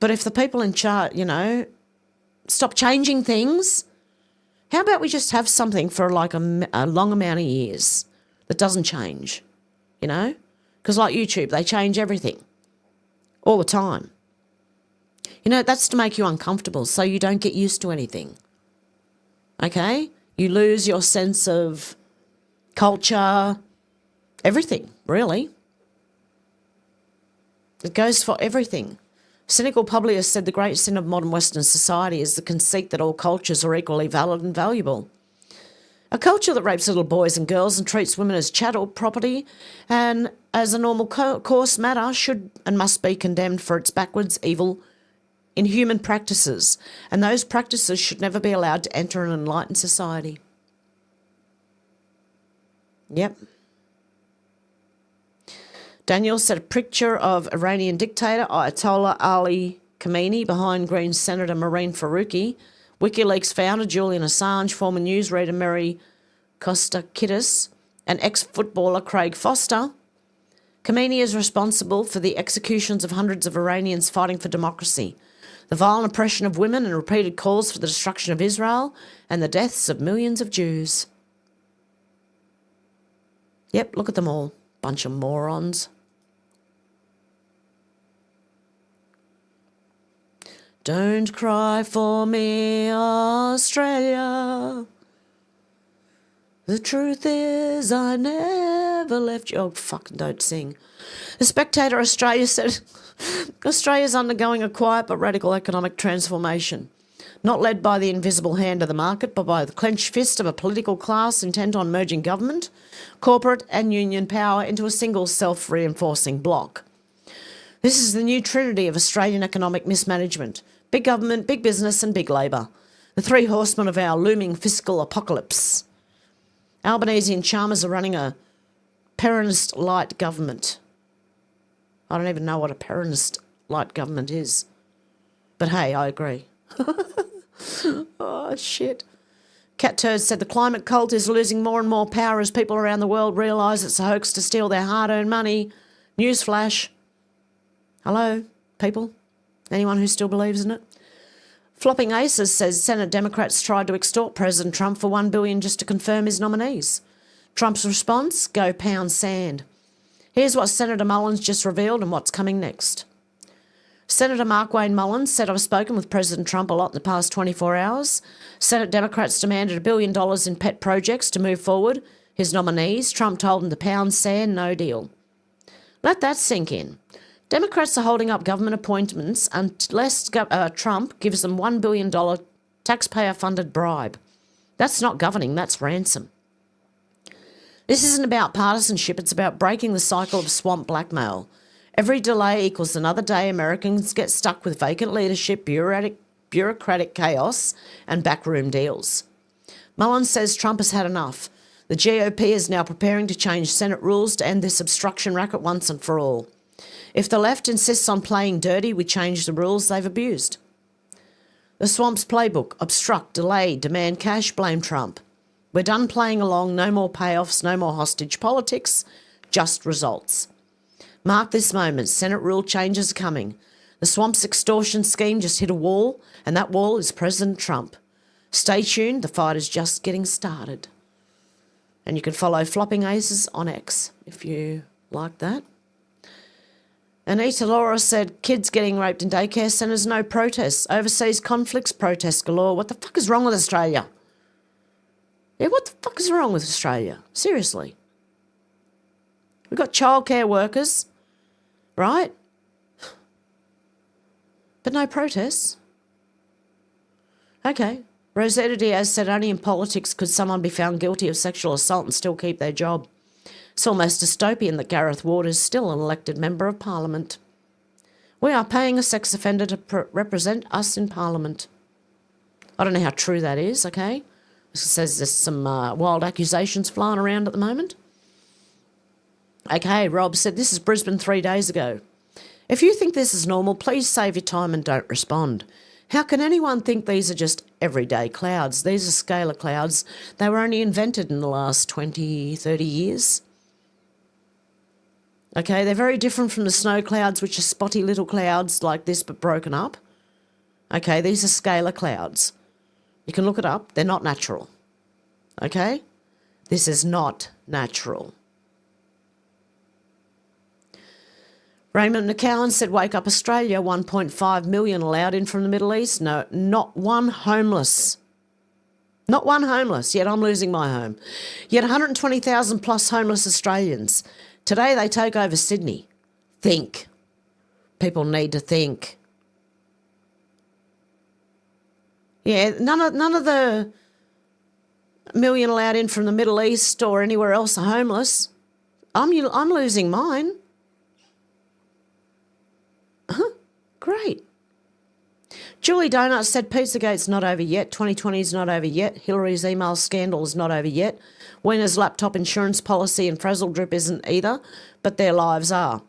S2: But if the people in charge, stop changing things, how about we just have something for like a long amount of years that doesn't change, Because like YouTube, they change everything all the time. That's to make you uncomfortable so you don't get used to anything. Okay? You lose your sense of culture, everything, really. It goes for everything. Cynical publicists said the great sin of modern Western society is the conceit that all cultures are equally valid and valuable. A culture that rapes little boys and girls and treats women as chattel property and as a normal course matter should and must be condemned for its backwards, evil, inhuman practices, and those practices should never be allowed to enter an enlightened society. Yep. Daniel said a picture of Iranian dictator Ayatollah Ali Khamenei behind Green Senator Maureen Farouki, WikiLeaks founder Julian Assange, former newsreader Mary Kostakidis, and ex-footballer Craig Foster. Khamenei is responsible for the executions of hundreds of Iranians fighting for democracy, the violent oppression of women and repeated calls for the destruction of Israel, and the deaths of millions of Jews. Yep, look at them all. Bunch of morons. Don't cry for me, Australia. The truth is I never left you. Oh, fucking don't sing. The Spectator Australia said Australia's undergoing a quiet but radical economic transformation, not led by the invisible hand of the market, but by the clenched fist of a political class intent on merging government, corporate and union power into a single self-reinforcing bloc. This is the new trinity of Australian economic mismanagement: big government, big business and big labour, the three horsemen of our looming fiscal apocalypse. Albanese and Chalmers are running a Peronist-light government. I don't even know what a Peronist-light government is. But hey, I agree. Oh, shit. Cat Turd said the climate cult is losing more and more power as people around the world realise it's a hoax to steal their hard-earned money. Newsflash. Hello, people? Anyone who still believes in it? Flopping Aces says Senate Democrats tried to extort President Trump for $1 billion just to confirm his nominees. Trump's response? Go pound sand. Here's what Senator Mullins just revealed and what's coming next. Senator Mark Wayne Mullins said, I've spoken with President Trump a lot in the past 24 hours. Senate Democrats demanded $1 billion in pet projects to move forward his nominees. Trump told them to pound sand, no deal. Let that sink in. Democrats are holding up government appointments unless Trump gives them $1 billion taxpayer-funded bribe. That's not governing, that's ransom. This isn't about partisanship, it's about breaking the cycle of swamp blackmail. Every delay equals another day Americans get stuck with vacant leadership, bureaucratic chaos, and backroom deals. Mullins says Trump has had enough. The GOP is now preparing to change Senate rules to end this obstruction racket once and for all. If the left insists on playing dirty, we change the rules they've abused. The swamp's playbook: obstruct, delay, demand cash, blame Trump. We're done playing along, no more payoffs, no more hostage politics, just results. Mark this moment, Senate rule changes are coming. The swamp's extortion scheme just hit a wall, and that wall is President Trump. Stay tuned, the fight is just getting started. And you can follow Flopping Aces on X if you like that. Anita Laura said, kids getting raped in daycare centres, no protests. Overseas conflicts, protests galore. What the fuck is wrong with Australia? Yeah, what the fuck is wrong with Australia? Seriously. We've got childcare workers, right? But no protests. Okay. Rosetta Diaz said only in politics could someone be found guilty of sexual assault and still keep their job. It's almost dystopian that Gareth Ward is still an elected member of Parliament. We are paying a sex offender to represent us in Parliament. I don't know how true that is, okay? It says there's some wild accusations flying around at the moment. Okay, Rob said, this is Brisbane 3 days ago. If you think this is normal, please save your time and don't respond. How can anyone think these are just everyday clouds? These are scalar clouds. They were only invented in the last 20, 30 years. Okay, they're very different from the snow clouds, which are spotty little clouds like this but broken up. Okay, these are scalar clouds. You can look it up. They're not natural. Okay? This is not natural. Raymond McCowan said, wake up Australia, 1.5 million allowed in from the Middle East. No, not one homeless. Not one homeless, yet I'm losing my home. Yet 120,000 plus homeless Australians. Today they take over Sydney. Think. People need to think. Yeah, none of the million allowed in from the Middle East or anywhere else are homeless. I'm losing mine. Great. Julie Donut said Pizzagate's not over yet. 2020 is not over yet. Hillary's email scandal is not over yet. Wiener's laptop insurance policy and frazzle drip isn't either, but their lives are.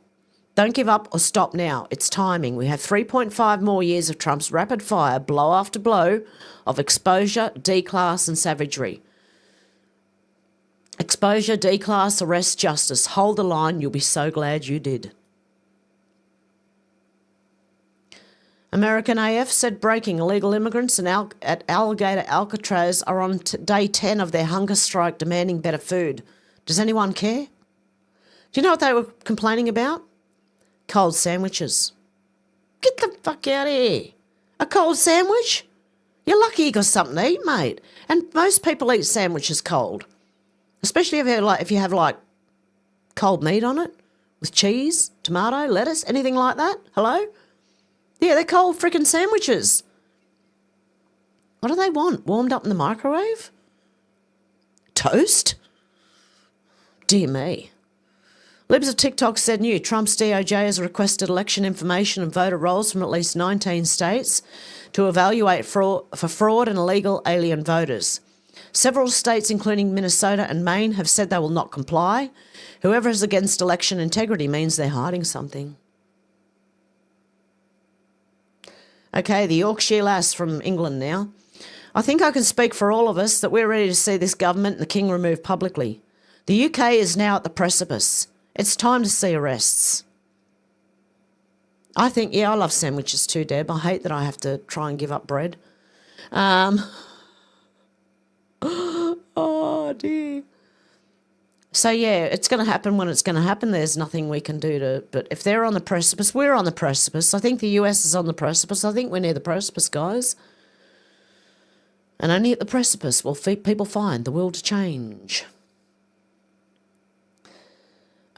S2: Don't give up or stop now. It's timing. We have 3.5 more years of Trump's rapid fire, blow after blow, of exposure, D-class and savagery. Exposure, D-class, arrest, justice. Hold the line. You'll be so glad you did. American AF said breaking illegal immigrants at Alligator Alcatraz are on day 10 of their hunger strike demanding better food. Does anyone care? Do you know what they were complaining about? Cold sandwiches. Get the fuck out of here. A cold sandwich? You're lucky you got something to eat, mate. And most people eat sandwiches cold. Especially if you have cold meat on it with cheese, tomato, lettuce, anything like that. Hello? Yeah, they're cold frickin' sandwiches. What do they want? Warmed up in the microwave? Toast? Dear me. Libs of TikTok said new. Trump's DOJ has requested election information and voter rolls from at least 19 states to evaluate for fraud and illegal alien voters. Several states, including Minnesota and Maine, have said they will not comply. Whoever is against election integrity means they're hiding something. Okay, the Yorkshire lass from England now. I think I can speak for all of us that we're ready to see this government and the King removed publicly. The UK is now at the precipice. It's time to see arrests. I think, I love sandwiches too, Deb. I hate that I have to try and give up bread. Oh, dear. So, yeah, it's going to happen when it's going to happen. There's nothing we can do to... But if they're on the precipice, we're on the precipice. I think the US is on the precipice. I think we're near the precipice, guys. And only at the precipice will people find the will to change.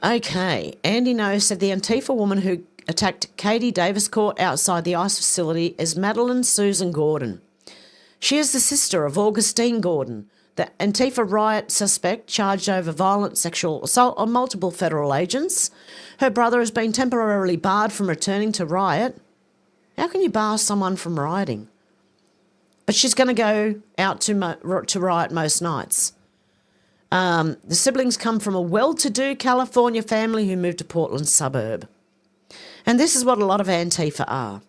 S2: Okay, Andy No said the Antifa woman who attacked Katie Davis Court outside the ICE facility is Madeline Susan Gordon. She is the sister of Augustine Gordon, the Antifa riot suspect charged over violent sexual assault on multiple federal agents. Her brother has been temporarily barred from returning to riot. How can you bar someone from rioting? But she's going to go out to riot most nights. The siblings come from a well-to-do California family who moved to Portland suburb. And this is what a lot of Antifa are.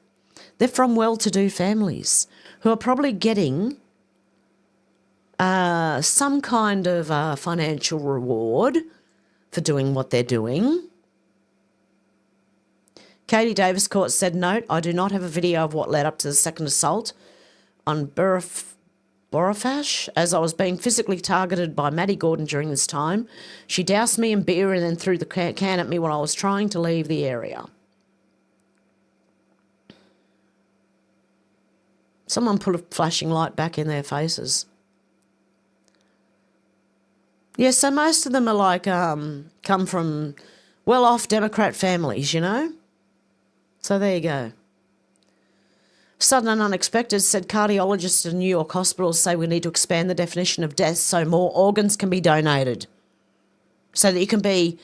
S2: They're from well-to-do families who are probably getting some kind of financial reward for doing what they're doing. Katie Davis Court said, note, I do not have a video of what led up to the second assault on Borofash, as I was being physically targeted by Maddie Gordon during this time. She doused me in beer and then threw the can at me while I was trying to leave the area. Someone put a flashing light back in their faces. Yeah, so most of them are like, come from well-off Democrat families, you know? So there you go. Sudden and unexpected, said cardiologists in New York hospitals say we need to expand the definition of death so more organs can be donated, so that you can be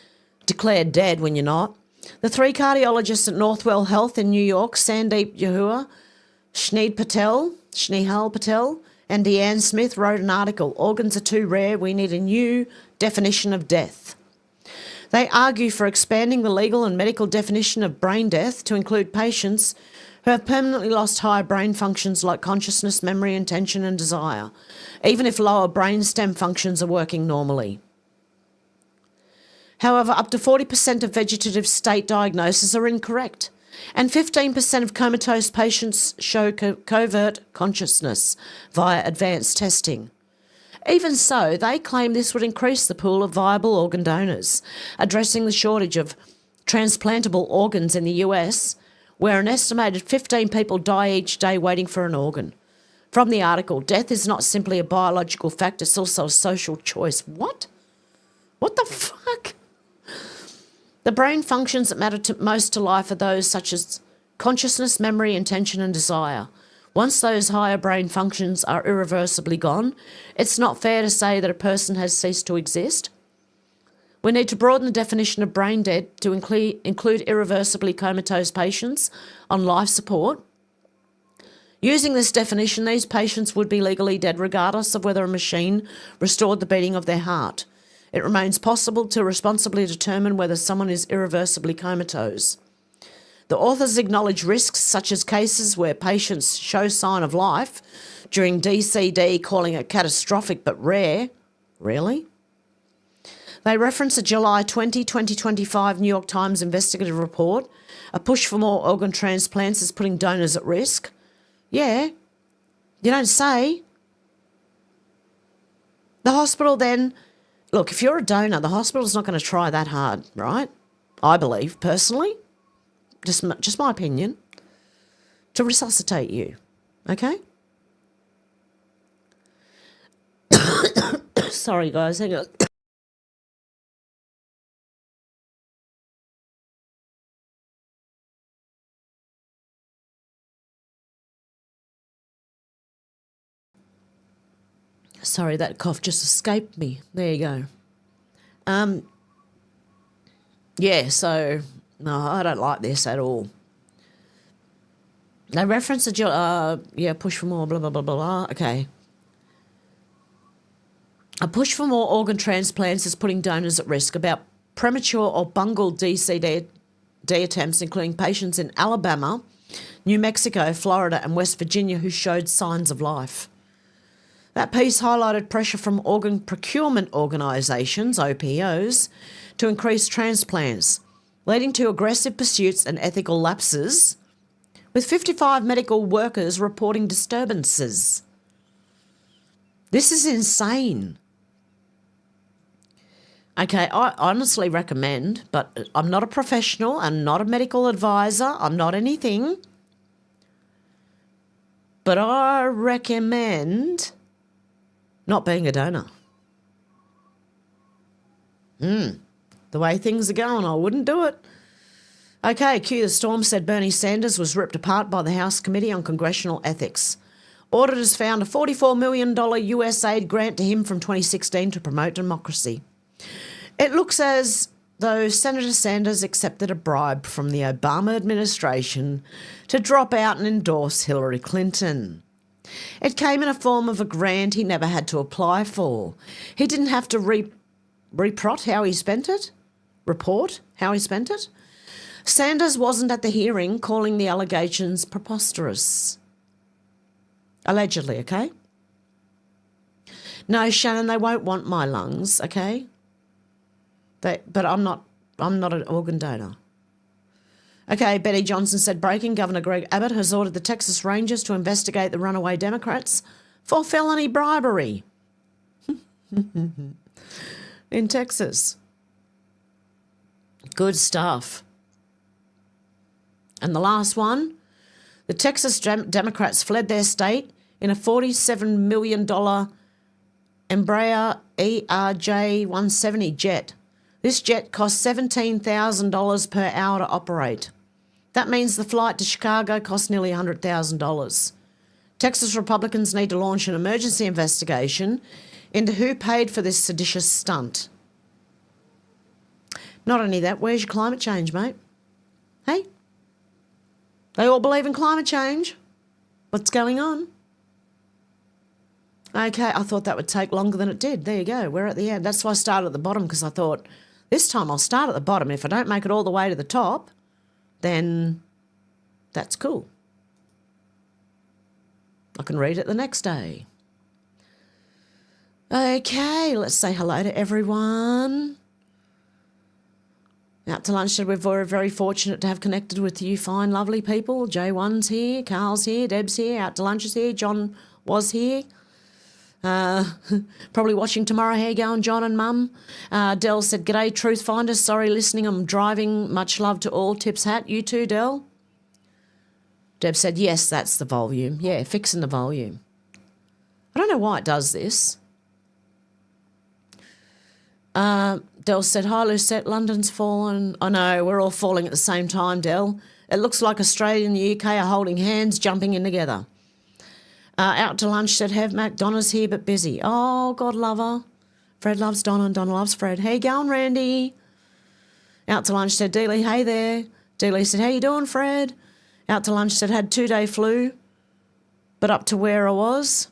S2: declared dead when you're not. The 3 cardiologists at Northwell Health in New York, Sandeep Yahua, Snehal Patel, and Deanne Smith wrote an article, Organs are too rare, we need a new definition of death. They argue for expanding the legal and medical definition of brain death to include patients who have permanently lost higher brain functions like consciousness, memory, intention and desire, even if lower brain stem functions are working normally. However, up to 40% of vegetative state diagnoses are incorrect, and 15% of comatose patients show covert consciousness via advanced testing. Even so, they claim this would increase the pool of viable organ donors, addressing the shortage of transplantable organs in the US, where an estimated 15 people die each day waiting for an organ. From the article, death is not simply a biological fact, it's also a social choice. What? What the fuck? The brain functions that matter most to life are those such as consciousness, memory, intention and desire. Once those higher brain functions are irreversibly gone, it's not fair to say that a person has ceased to exist. We need to broaden the definition of brain dead to include irreversibly comatose patients on life support. Using this definition, these patients would be legally dead regardless of whether a machine restored the beating of their heart. It remains possible to responsibly determine whether someone is irreversibly comatose. The authors acknowledge risks such as cases where patients show sign of life during DCD, calling it catastrophic but rare. Really? They reference a July 20, 2025 New York Times investigative report. A push for more organ transplants is putting donors at risk. Yeah, you don't say. The hospital then, look, if you're a donor, the hospital's not going to try that hard, right? I believe, personally, just my opinion, to resuscitate you, okay? Sorry, guys, hang on. Sorry, that cough just escaped me. There you go. Yeah, so, no, I don't like this at all. They reference a, push for more, blah, blah, blah, blah, blah. Okay. A push for more organ transplants is putting donors at risk. About premature or bungled DCD attempts, including patients in Alabama, New Mexico, Florida and West Virginia who showed signs of life. That piece highlighted pressure from organ procurement organisations, OPOs, to increase transplants, leading to aggressive pursuits and ethical lapses, with 55 medical workers reporting disturbances. This is insane. Okay, I honestly recommend, but I'm not a professional, I'm not a medical advisor, I'm not anything, but I recommend not being a donor. The way things are going, I wouldn't do it. Okay, cue the storm, said Bernie Sanders was ripped apart by the House Committee on Congressional Ethics. Auditors found a $44 million US aid grant to him from 2016 to promote democracy. It looks as though Senator Sanders accepted a bribe from the Obama administration to drop out and endorse Hillary Clinton. It came in a form of a grant he never had to apply for. He didn't have to report how he spent it. Sanders wasn't at the hearing, calling the allegations preposterous. Allegedly, okay? No, Shannon, they won't want my lungs, okay? But I'm not an organ donor. Okay, Betty Johnson said breaking Governor Greg Abbott has ordered the Texas Rangers to investigate the runaway Democrats for felony bribery. In Texas. Good stuff. And the last one, the Texas Democrats fled their state in a $47 million Embraer ERJ-170 jet. This jet cost $17,000 per hour to operate. That means the flight to Chicago cost nearly $100,000. Texas Republicans need to launch an emergency investigation into who paid for this seditious stunt. Not only that, where's your climate change, mate? Hey? They all believe in climate change. What's going on? Okay, I thought that would take longer than it did. There you go. We're at the end. That's why I started at the bottom, because I thought, this time I'll start at the bottom. If I don't make it all the way to the top, then that's cool. I can read it the next day. Okay, let's say hello to everyone. Out to lunch, we're very, very fortunate to have connected with you fine, lovely people. J1's here, Carl's here, Deb's here, Out to lunch is here, John was here. Probably watching tomorrow. How you going, John and Mum? Dell said, g'day, Truth Finders. Sorry, listening. I'm driving. Much love to all. Tips hat. You too, Dell? Deb said, yes, that's the volume. Yeah, fixing the volume. I don't know why it does this. Dell said, hi, Lucette. London's fallen. I know, we're all falling at the same time, Dell. It looks like Australia and the UK are holding hands, jumping in together. Out to lunch said, Hev Mac, Donna's here but busy. Oh, God love her. Fred loves Donna and Donna loves Fred. How you going, Randy? Out to lunch said, Dealey, hey there. Dealey said, how you doing, Fred? Out to lunch said, had 2-day flu, but up to where I was.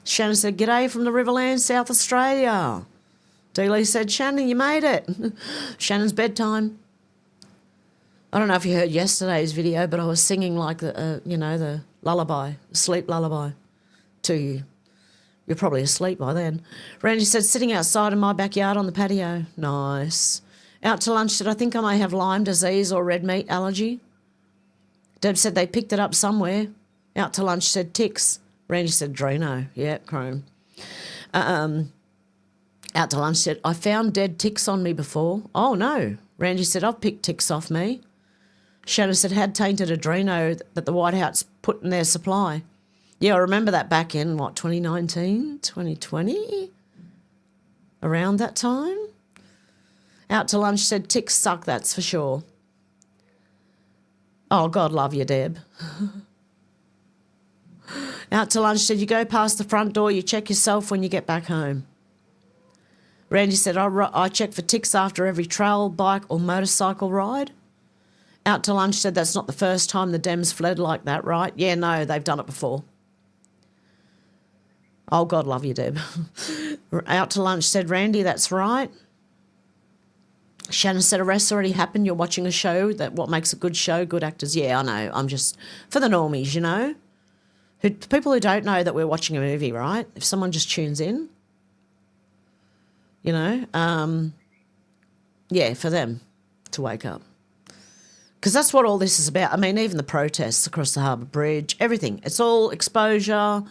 S2: Shannon said, g'day from the Riverland, South Australia. Dealey said, Shannon, you made it. Shannon's bedtime. I don't know if you heard yesterday's video, but I was singing like the lullaby, sleep lullaby to you. You're probably asleep by then. Randy said, sitting outside in my backyard on the patio. Nice. Out to lunch said, I think I may have Lyme disease or red meat allergy. Deb said they picked it up somewhere. Out to lunch said ticks. Randy said Drino. Yeah, Chrome. Out to lunch said, I found dead ticks on me before. Oh, no. Randy said, I've picked ticks off me. Shannon said, had tainted Adreno that the White House put in their supply. Yeah, I remember that back in, 2019, 2020? Around that time? Out to lunch said, ticks suck, that's for sure. Oh, God love you, Deb. Out to lunch said, you go past the front door, you check yourself when you get back home. Randy said, I check for ticks after every trail, bike or motorcycle ride. Out to lunch said, that's not the first time the Dems fled like that, right? Yeah, no, they've done it before. Oh, God love you, Deb. Out to lunch said, Randy, that's right. Shannon said, arrests already happened. You're watching a show. That what makes a good show, good actors. Yeah, I know. I'm just, for the normies, you know. People who don't know that we're watching a movie, right? If someone just tunes in, you know, yeah, for them to wake up. Because that's what all this is about. I mean, even the protests across the Harbour Bridge, everything. It's all exposure.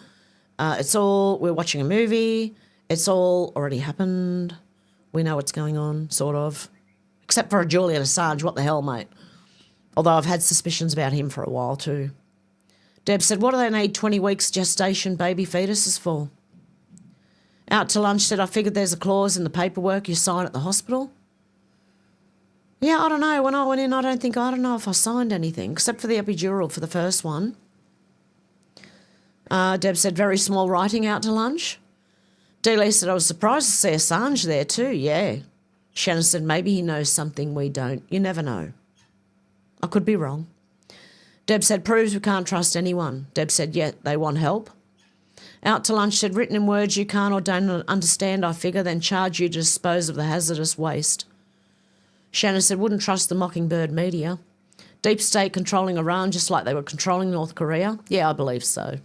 S2: We're watching a movie. It's all already happened. We know what's going on, sort of. Except for Julian Assange. What the hell, mate? Although I've had suspicions about him for a while too. Deb said, what do they need 20 weeks gestation baby fetuses for? Out to lunch said, I figured there's a clause in the paperwork you sign at the hospital. Yeah, I don't know. When I went in, I don't know if I signed anything, except for the epidural for the first one. Deb said, very small writing out to lunch. Dealey said, I was surprised to see Assange there too, yeah. Shannon said, maybe he knows something we don't. You never know. I could be wrong. Deb said, proves we can't trust anyone. Deb said, yeah, they want help. Out to lunch said, written in words you can't or don't understand, I figure, then charge you to dispose of the hazardous waste. Shannon said, wouldn't trust the Mockingbird media. Deep state controlling Iran just like they were controlling North Korea. Yeah, I believe so.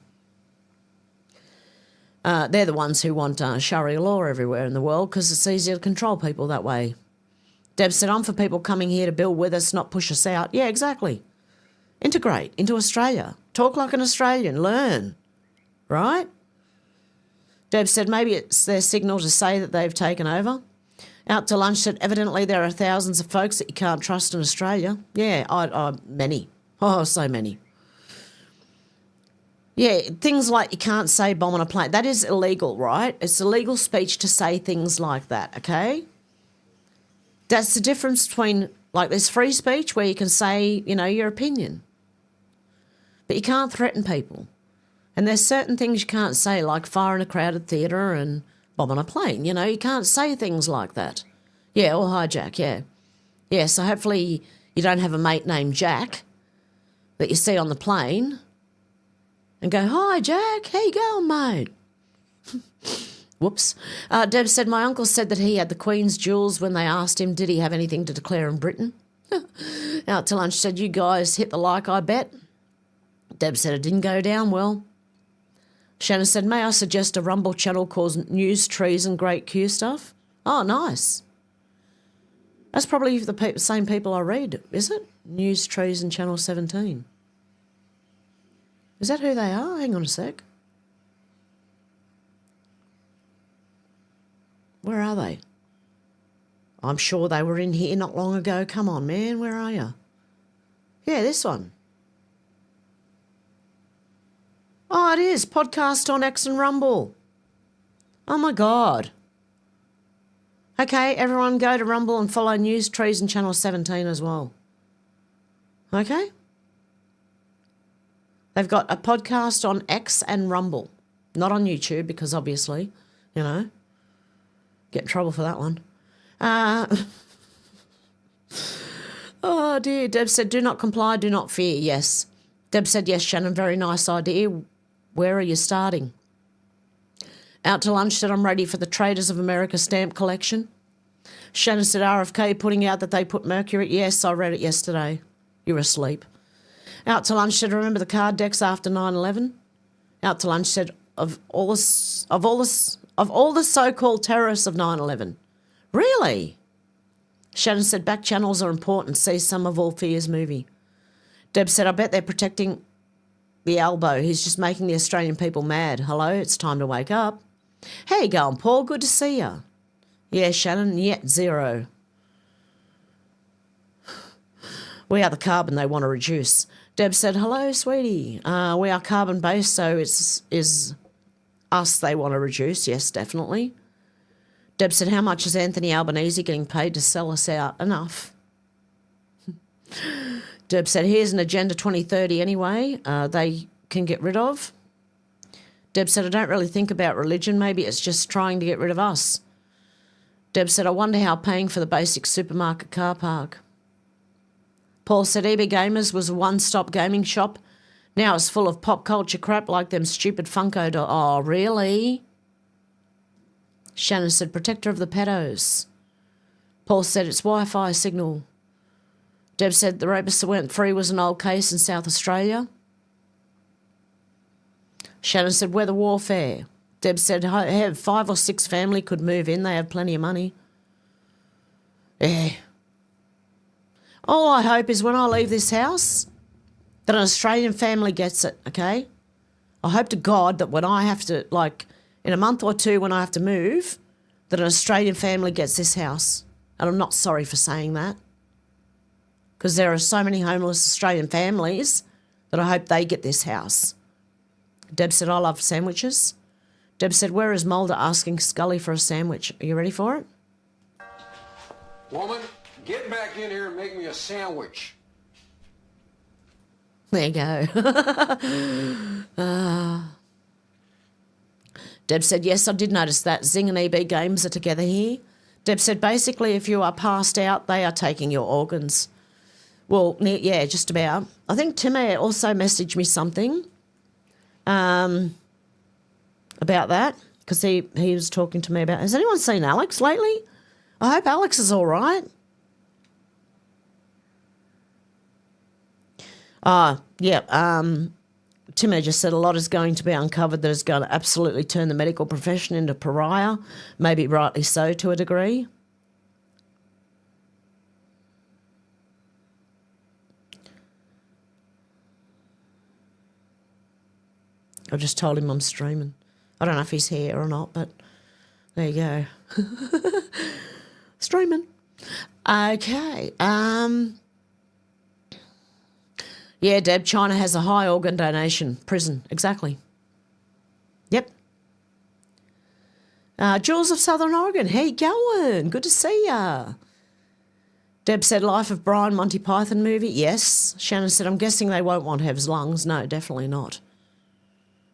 S2: They're the ones who want Sharia law everywhere in the world because it's easier to control people that way. Deb said, I'm for people coming here to build with us, not push us out. Yeah, exactly. Integrate into Australia. Talk like an Australian. Learn. Right? Deb said, maybe it's their signal to say that they've taken over. Out to lunch said, evidently there are thousands of folks that you can't trust in Australia. Yeah, many. Oh, so many. Yeah, things like you can't say bomb on a plane. That is illegal, right? It's illegal speech to say things like that, okay? That's the difference between, like, there's free speech where you can say, you know, your opinion. But you can't threaten people. And there's certain things you can't say, like fire in a crowded theatre and bomb on a plane. You know, you can't say things like that. Yeah, or hijack, yeah. Yeah, so hopefully you don't have a mate named Jack that you see on the plane and go, hi, Jack, how you going, mate? Whoops. Deb said, my uncle said that he had the Queen's jewels when they asked him, did he have anything to declare in Britain? Out to lunch said, you guys hit the like, I bet. Deb said it didn't go down well. Shannon said, may I suggest a Rumble channel called News, Trees and Great Q Stuff? Oh, nice. That's probably the same people I read, is it? News, Trees and Channel 17. Is that who they are? Hang on a sec. Where are they? I'm sure they were in here not long ago. Come on, man, where are you? Yeah, this one. Oh, it is. Podcast on X and Rumble. Oh, my God. Okay, everyone go to Rumble and follow News, Trees and Channel 17 as well. Okay? They've got a podcast on X and Rumble. Not on YouTube because obviously, you know, get in trouble for that one. Oh, dear. Deb said, do not comply, do not fear. Yes. Deb said, yes, Shannon, very nice idea. Where are you starting? Out to lunch said, I'm ready for the Traders of America stamp collection. Shannon said, RFK putting out that they put mercury. Yes, I read it yesterday. You were asleep. Out to lunch said, remember the card decks after 9/11? Out to lunch said, of all the so-called terrorists of 9/11. Really? Shannon said, back channels are important. See some of All Fears movie. Deb said, I bet they're protecting the elbow. He's just making the Australian people mad. Hello, it's time to wake up. How you going, Paul? Good to see you. Yeah, Shannon, yet zero. We are the carbon they want to reduce. Deb said, hello, sweetie. We are carbon-based, so it's us they want to reduce. Yes, definitely. Deb said, how much is Anthony Albanese getting paid to sell us out? Enough. Deb said, here's an Agenda 2030 anyway, they can get rid of. Deb said, I don't really think about religion. Maybe it's just trying to get rid of us. Deb said, I wonder how paying for the basic supermarket car park. Paul said, EB Gamers was a one-stop gaming shop. Now it's full of pop culture crap like them stupid Funko dolls. Oh, really? Shannon said, protector of the pedos. Paul said, it's Wi-Fi signal. Deb said, the rapists that went free was an old case in South Australia. Shannon said, weather warfare. Deb said, have 5 or 6 family could move in. They have plenty of money. Yeah. All I hope is when I leave this house that an Australian family gets it, okay? I hope to God that when I have to, like, in a month or two when I have to move, that an Australian family gets this house. And I'm not sorry for saying that because there are so many homeless Australian families that I hope they get this house. Deb said, I love sandwiches. Deb said, where is Mulder asking Scully for a sandwich? Are you ready for it?
S3: Woman, get back in here and make me a sandwich.
S2: There you go. Deb said, yes, I did notice that. Zing and EB Games are together here. Deb said, basically, if you are passed out, they are taking your organs. Well, yeah, just about. I think Timmy also messaged me something about that because he was talking to me about, has anyone seen Alex lately? I hope Alex is all right. Timmy just said a lot is going to be uncovered that is going to absolutely turn the medical profession into pariah, maybe rightly so to a degree. I just told him I'm streaming. I don't know if he's here or not, but there you go. Streaming. Okay. Yeah, Deb, China has a high organ donation prison. Exactly. Yep. Jules of Southern Oregon, how you going? Good to see ya. Deb said, Life of Brian, Monty Python movie. Yes. Shannon said, I'm guessing they won't want Hev's lungs. No, definitely not.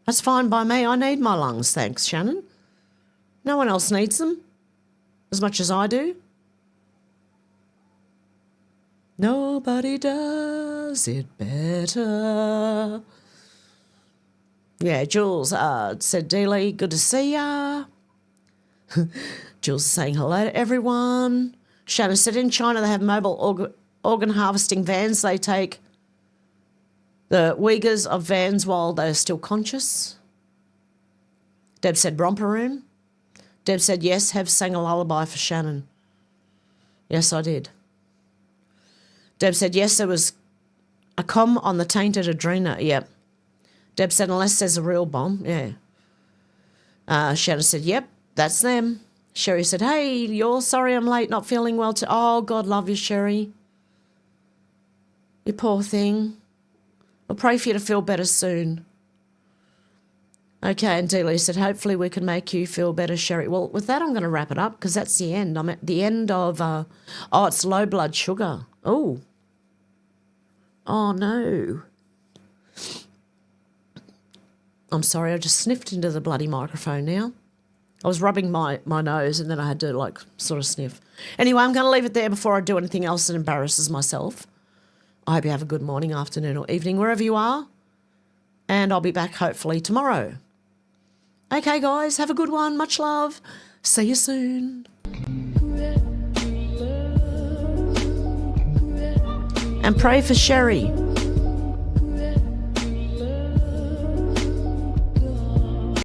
S2: That's fine by me. I need my lungs, thanks, Shannon. No one else needs them as much as I do. Nobody does it better. Yeah, Jules said, Dealey, good to see ya. Jules is saying hello to everyone. Shannon said, in China they have mobile organ harvesting vans. They take the Uyghurs of vans while they're still conscious. Deb said, romper room. Deb said, yes, Hev sang a lullaby for Shannon. Yes, I did. Deb said, yes, there was a com on the tainted Adrena. Yep. Deb said, unless there's a real bomb. Yeah. Shannon said, yep, that's them. Sherry said, hey, you're sorry I'm late, not feeling well. Oh, God love you, Sherry. You poor thing. I'll pray for you to feel better soon. Okay, and Dealey said, hopefully we can make you feel better, Sherry. Well, with that, I'm going to wrap it up because that's the end. I'm at the end of, it's low blood sugar. Oh. Oh, no. I'm sorry, I just sniffed into the bloody microphone now. I was rubbing my nose and then I had to, sort of sniff. Anyway, I'm going to leave it there before I do anything else that embarrasses myself. I hope you have a good morning, afternoon or evening, wherever you are. And I'll be back hopefully tomorrow. Okay, guys, have a good one. Much love. See you soon. And pray for Sherry.